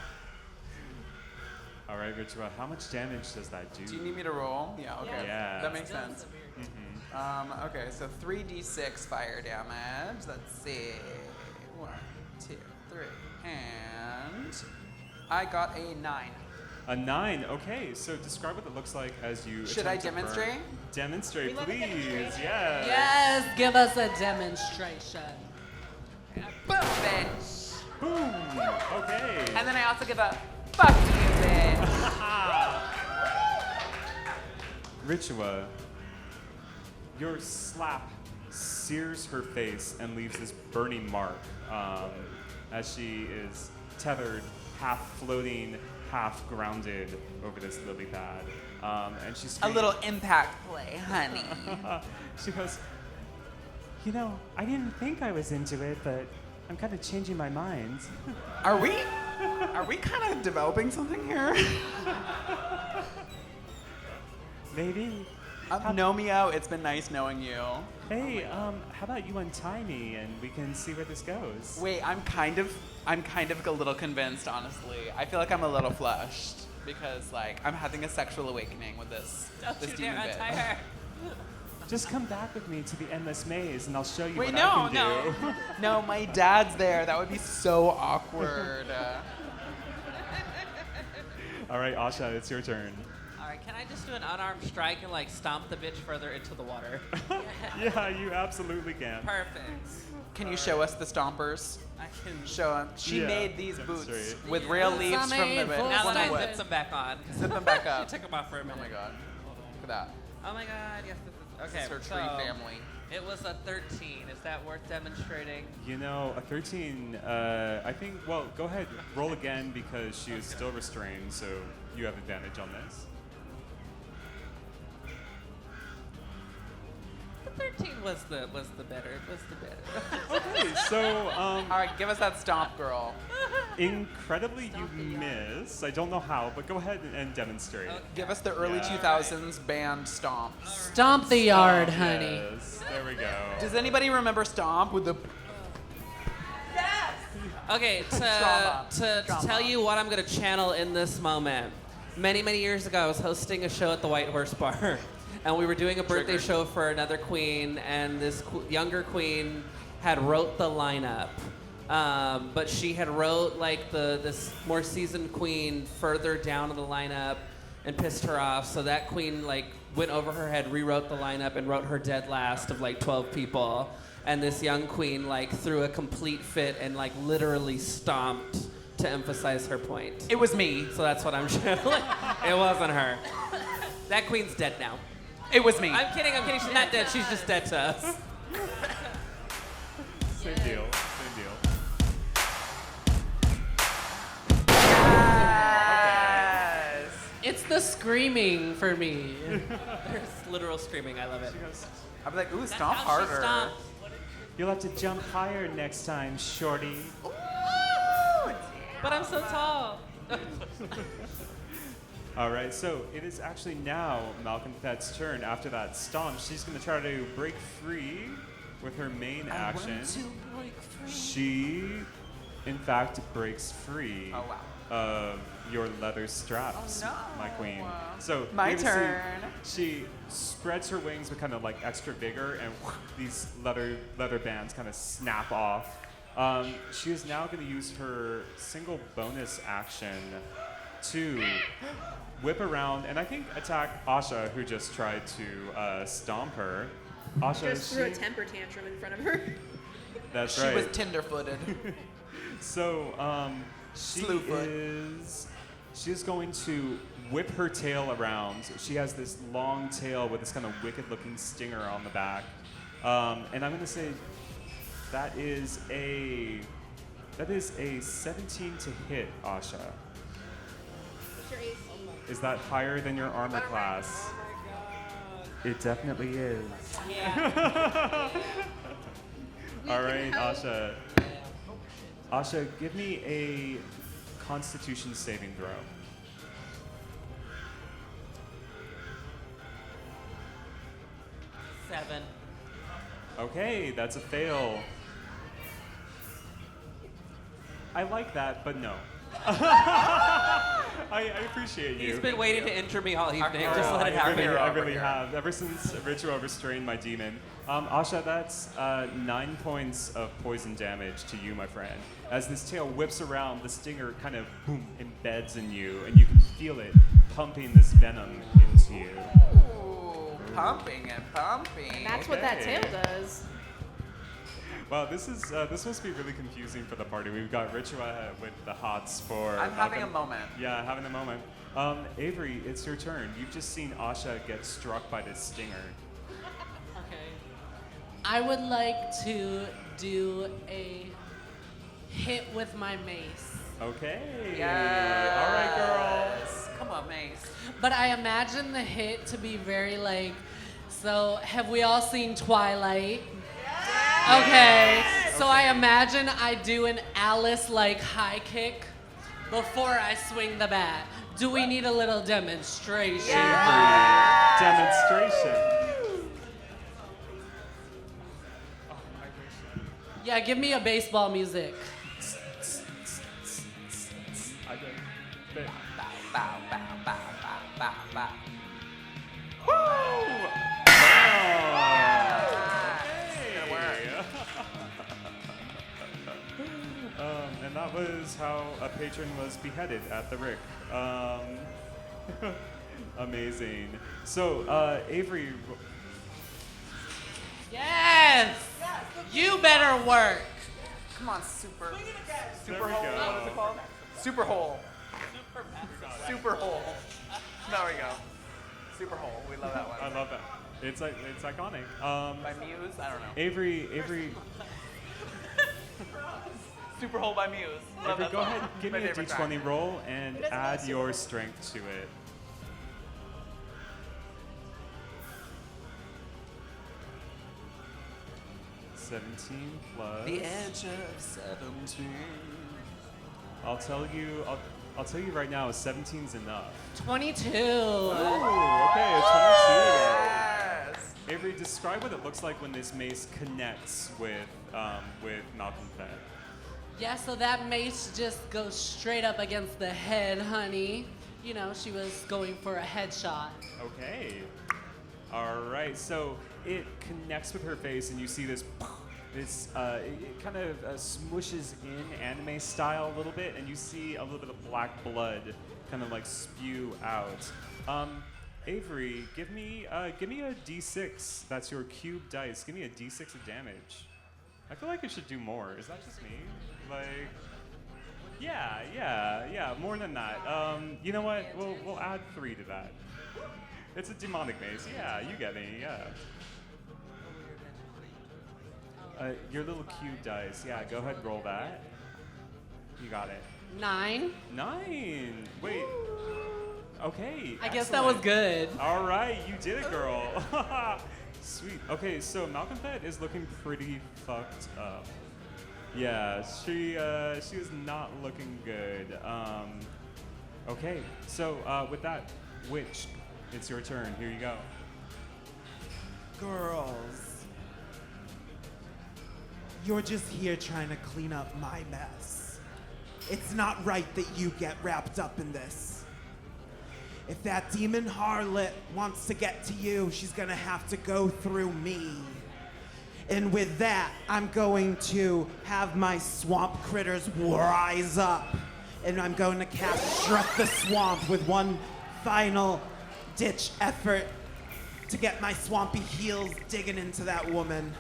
All right, Ritua, how much damage does that do? Do you need me to roll? Yeah, okay. Yeah. That makes sense. Okay, so 3d6 fire damage. Let's see. 1, 2, 3. And I got a 9. A 9. Okay, so describe what it looks like as you. Should I attempt to burn. demonstrate? Demonstrate, We love a please. demonstration. Yes. Yes, give us a demonstration. Boom, bitch. Boom. Okay. And then I also give a fuck you, bitch. Ritua, your slap sears her face and leaves this burning mark as she is tethered, half floating, half grounded over this lily pad. And she's A little impact play, honey. She goes, you know, I didn't think I was into it, but I'm kind of changing my mind. Are we kind of developing something here? Maybe. Know me out. It's been nice knowing you. Hey, how about you untie me and we can see where this goes? Wait, I'm kind of a little convinced, honestly. I feel like I'm a little flushed because like I'm having a sexual awakening with this demon bitch. Just come back with me to the endless maze and I'll show you Wait, what I can no. do. No, my dad's there. That would be so awkward. All right, Asha, it's your turn. All right, can I just do an unarmed strike and like stomp the bitch further into the water? Yeah, you absolutely can. Perfect. Can you show us the stompers? I can Show them. She Yeah, made these boots demonstrate. with real leaves from the Now that I wood. zipped them back on. Zip them back She up. took them off for a Oh minute. my god. Look at that. Oh my god, yes, this is okay. This is her so tree family. It was a 13. Is that worth demonstrating? You know, a 13, I think, well, go ahead, roll again because she is still restrained, so you have advantage on this. The 13 was the better. It was the better. Okay, so, All right, give us that stomp, girl. incredibly you miss. I don't know how, but go ahead and demonstrate. Give us the early Yeah. 2000s band Stomp. Stomp the yard, honey. Yes, there we go. Does anybody remember Stomp with the... Okay, Trauma. to Trauma. tell you what I'm going to channel in this moment. Many, many years ago, I was hosting a show at the White Horse Bar. And we were doing a birthday Triggered. show for another queen, and this younger queen had wrote the lineup. But she had wrote like this more seasoned queen further down in the lineup and pissed her off. So that queen like went over her head, rewrote the lineup, and wrote her dead last of like 12 people. And this young queen like threw a complete fit and like literally stomped to emphasize her point. It was me. So that's what I'm sure. It wasn't her. That queen's dead now. It was me. I'm kidding. She's not dead. She's just dead to us. Same deal. Yes. It's the screaming for me. There's literal screaming. I love it. I'd be like, ooh, stomp How she harder. stomps. You'll have to jump higher next time, shorty. But I'm so tall. All right, so it is actually now Malcolm Pet's turn. After that stomp, she's going to try to break free with her main action. She, in fact, breaks free Oh, wow. of your leather straps, Oh, no. my queen. So My you can turn. see she spreads her wings with kind of like extra vigor, and these leather bands kind of snap off. She is now going to use her single bonus action to whip around and I think attack Asha, who just tried to stomp her. Asha, Just threw a temper tantrum in front of her. That's She right. was tender-footed. So she is going to whip her tail around. She has this long tail with this kind of wicked-looking stinger on the back, and I'm going to say that is a 17 to hit, Asha. What's your AC? Is that higher than your armor class? It definitely is. Yeah. All right, Asha. Asha, give me a Constitution saving throw. Seven. Okay, that's a fail. I like that, but no. I appreciate you. He's been waiting to enter me all evening. hero. Just let it happen. I over really here. have. Ever since Ritua restrained my demon. Asha, that's 9 points of poison damage to you, my friend. As this tail whips around, the stinger kind of boom embeds in you, and you can feel it pumping this venom into you. Ooh, pumping and pumping. That's what that Okay. tail does. Wow, this must be really confusing for the party. We've got Ritua with the hots for. I'm having a Malcolm. moment. Yeah, having a moment. Avery, it's your turn. You've just seen Asha get struck by this stinger. Okay. I would like to do a hit with my mace. Okay. Yes. All right, girls. Come on, Mace. But I imagine the hit to be very like, so have we all seen Twilight? Okay, so I imagine I do an Alice-like high kick before I swing the bat. Do we need a little demonstration? Demonstration. Yeah, give me a baseball music. I get it. Bow, bow, bow, bow, bow, bow, bow. And that was how a patron was beheaded at the Rick. Amazing. So, Avery, Yes! You better work. Come on, super. there Super we hole. go. What is it called? Super hole. Super hole. There we go. Super hole. We love that one. I love that. It's iconic. By Muse? I don't know. Avery, Super hole by Muse. Love Avery, that go song. ahead, give My me a favorite d20 track. roll and add your strength to it. $17 plus. The edge of 17. I'll tell you right now, 17's enough. 22. Oh, okay, a 22. Yes. Avery, describe what it looks like when this mace connects with Malcolm Fett. Yeah, so that mace just goes straight up against the head, honey. You know, she was going for a headshot. Okay. All right. So it connects with her face, and you see this. It kind of smooshes in anime style a little bit, and you see a little bit of black blood kind of like spew out. Avery, give me a D6. That's your cube dice. Give me a D6 of damage. I feel like it should do more. Is that just me? Like, Yeah, more than that. You know what? We'll add 3 to that. It's a demonic maze. Yeah, you get me. Yeah. Your little cube dice. Yeah, go ahead and roll that. You got it. 9. 9. Wait. Okay. I guess that was good. All right, you did it, girl. Sweet. Okay, so Malcolm Fett is looking pretty fucked up. Yeah, she is not looking good. Okay, so with that, Witch, it's your turn. Here you go. Girls, you're just here trying to clean up my mess. It's not right that you get wrapped up in this. If that demon harlot wants to get to you, she's gonna have to go through me. And with that, I'm going to have my swamp critters rise up. And I'm going to cast Struck the Swamp with one final ditch effort to get my swampy heels digging into that woman.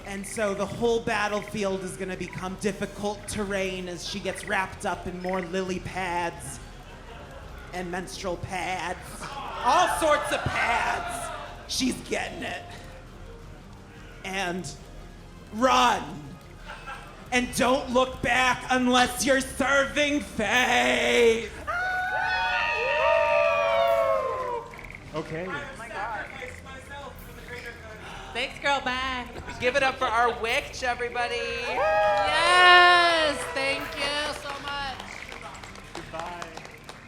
And so the whole battlefield is gonna become difficult terrain as she gets wrapped up in more lily pads and menstrual pads. All sorts of pads. She's getting it. And run. And don't look back unless you're serving faith. Okay. Thanks, girl. Bye. Give it up for our witch, everybody. Yes, thank you so much. Goodbye.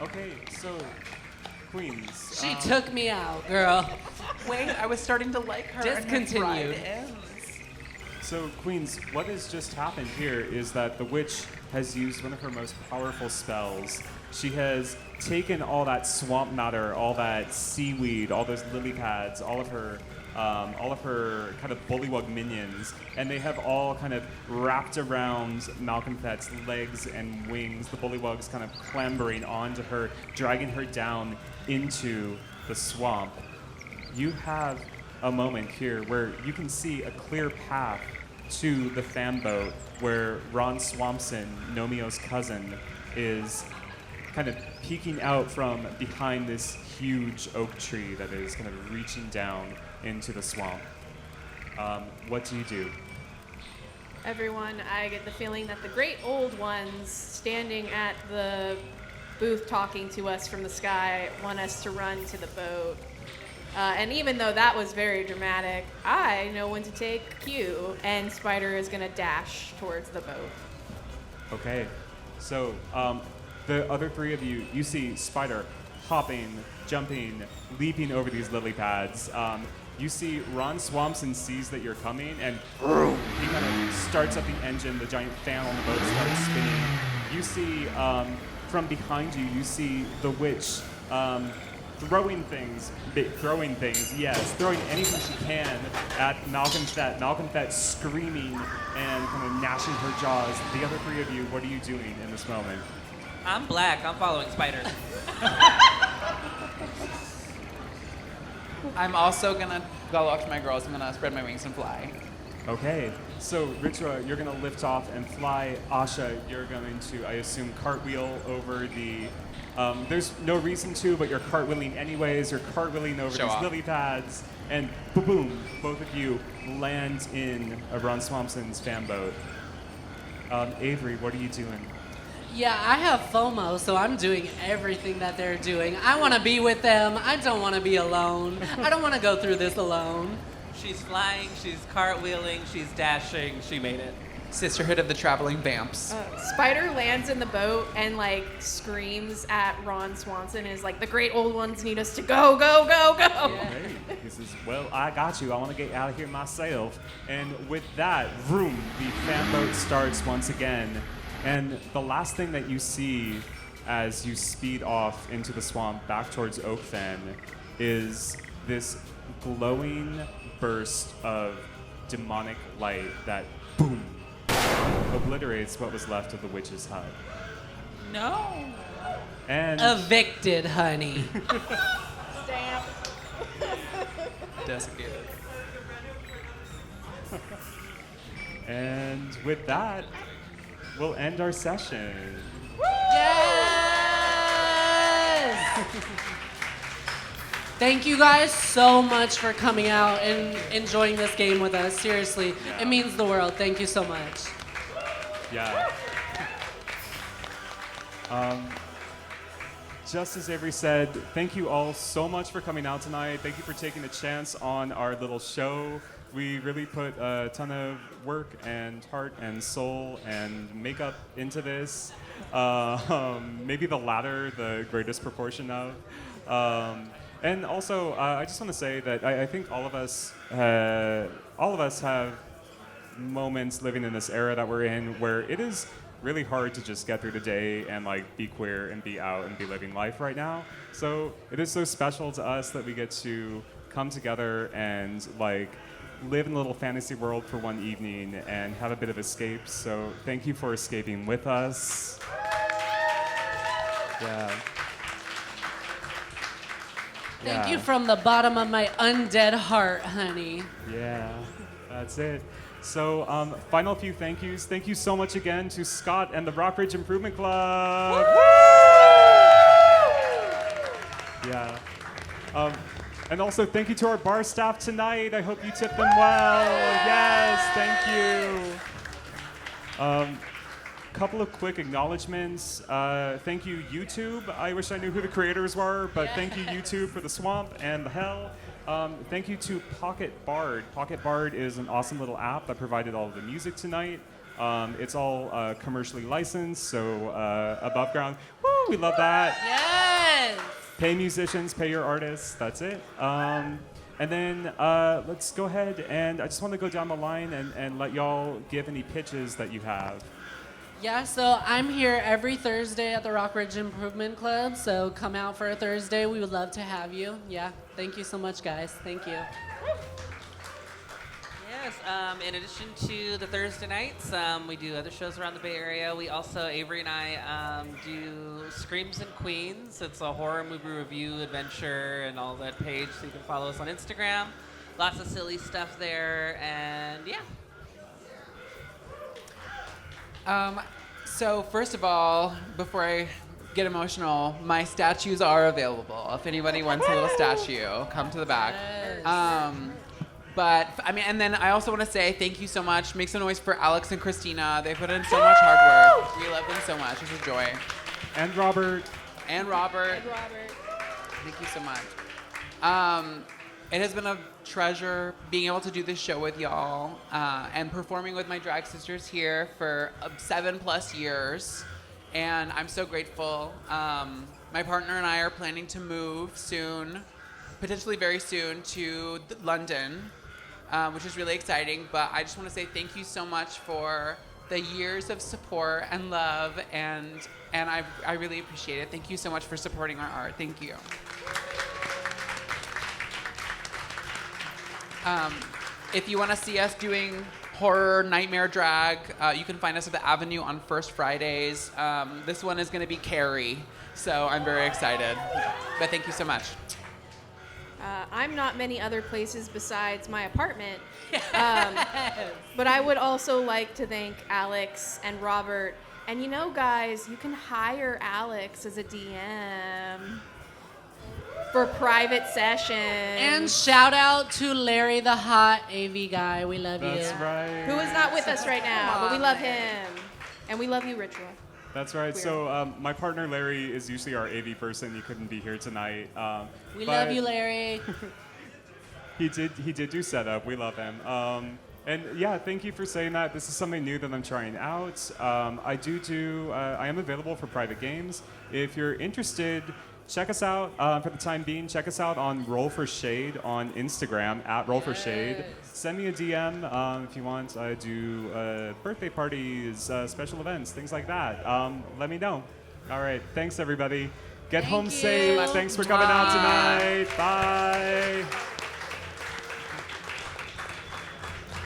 Okay, so Queens. She took me out, girl. Wait, I was starting to like her. and her Discontinued. bride ends. So, Queens, what has just happened here is that the witch has used one of her most powerful spells. She has taken all that swamp matter, all that seaweed, all those lily pads, all of her kind of bullywug minions, and they have all kind of wrapped around Malcolm Fett's legs and wings. The bullywugs kind of clambering onto her, dragging her down into the swamp. You have a moment here where you can see a clear path to the fan boat where Ron Swampson, Nomio's cousin, is kind of peeking out from behind this huge oak tree that is kind of reaching down into the swamp. What do you do? Everyone, I get the feeling that the great old ones standing at the booth talking to us from the sky want us to run to the boat. And even though that was very dramatic, I know when to take cue, and Spyder is gonna dash towards the boat. Okay, so the other 3 of you, you see Spyder hopping, jumping, leaping over these lily pads. You see Ron Swampson sees that you're coming, and he kind of starts up the engine. The giant fan on the boat starts spinning. You see from behind you, you see the witch throwing things, yes, throwing anything she can at Malcolm Fett. Malcolm Fett screaming and kind of gnashing her jaws. The other 3 of you, what are you doing in this moment? I'm black. I'm following Spyder. I'm also gonna go up to my girls. I'm gonna spread my wings and fly. Okay, so Ritua, you're gonna lift off and fly. Asha, you're going to, I assume, cartwheel over the. There's no reason to, but you're cartwheeling anyways. You're cartwheeling over Show these off. lily pads, and boom, both of you land in Ron Swampson's fan boat. Avery, what are you doing? Yeah, I have FOMO, so I'm doing everything that they're doing. I want to be with them. I don't want to be alone. I don't want to go through this alone. She's flying, she's cartwheeling, she's dashing. She made it. Sisterhood of the Traveling Vamps. Spyder lands in the boat and like screams at Ron Swanson and is like, the great old ones need us to go, go, go, go. Okay. He says, well, I got you. I want to get out of here myself. And with that, vroom, the fan boat starts once again. And the last thing that you see as you speed off into the swamp back towards Oakfen is this glowing burst of demonic light that, boom, obliterates what was left of the witch's hut. No. And Evicted, honey. Stamp. Desiccated. and with that, we'll end our session. Yes! Thank you guys so much for coming out and enjoying this game with us. Seriously, it means the world. Thank you so much. Yeah. Just as Avery said, thank you all so much for coming out tonight. Thank you for taking the chance on our little show. We really put a ton of work and heart and soul and makeup into this. Maybe the latter, the greatest proportion of. And also, I just want to say that I think all of us have moments living in this era that we're in where it is really hard to just get through the day and like be queer and be out and be living life right now. So it is so special to us that we get to come together and like live in a little fantasy world for one evening and have a bit of escape. So thank you for escaping with us. Yeah. Thank you from the bottom of my undead heart, honey. Yeah, that's it. So, final few thank yous. Thank you so much again to Scott and the Rockridge Improvement Club. Yeah. And also thank you to our bar staff tonight. I hope you tipped them well. Yes, thank you. Couple of quick acknowledgements. Thank you, YouTube. I wish I knew who the creators were, but thank you, YouTube, for the swamp and the hell. Thank you to Pocket Bard. Pocket Bard is an awesome little app that provided all of the music tonight. It's all commercially licensed, so above ground. Woo, we love that. Yes! Pay musicians, pay your artists. That's it. And then let's go ahead and I just want to go down the line and let y'all give any pitches that you have. Yeah, so I'm here every Thursday at the Rockridge Improvement Club, so come out for a Thursday. We would love to have you. Yeah, thank you so much, guys. Thank you. Yes, in addition to the Thursday nights, we do other shows around the Bay Area. We also, Avery and I, do Screams and Queens. It's a horror movie review adventure and all that page, so you can follow us on Instagram. Lots of silly stuff there, and yeah. So first of all, before I get emotional, my statues are available. If anybody wants a little statue, come to the back. Yes. But I mean, and then I also want to say thank you so much. Make some noise for Alex and Kristina. They put in so much hard work. We love them so much. It's a joy. And Robert. And Robert. Thank you so much. It has been a treasure being able to do this show with y'all and performing with my drag sisters here for 7+ years. And I'm so grateful. My partner and I are planning to move soon, potentially very soon, to London, which is really exciting. But I just want to say thank you so much for the years of support and love, and I really appreciate it. Thank you so much for supporting our art. Thank you. If you want to see us doing horror nightmare drag, you can find us at the Avenue on First Fridays. This one is going to be Carrie, so I'm very excited. But thank you so much. I'm not many other places besides my apartment. But I would also like to thank Alex and Robert. And you know, guys, you can hire Alex as a DM for private sessions. And shout out to Larry the hot AV guy. We love you. That's right. Who is not with us right now, but we love him. And we love you, Ritua. That's right. So my partner Larry is usually our AV person. He couldn't be here tonight. We love you, Larry. He did do setup. We love him. And yeah, thank you for saying that. This is something new that I'm trying out. I am available for private games. If you're interested, check us out. For the time being, check us out on Roll for Shade on Instagram at Roll for Shade. Send me a DM if you want. I do birthday parties, special events, things like that. Let me know. All right. Thanks, everybody. Get home safe. Thanks for coming out tonight. Bye.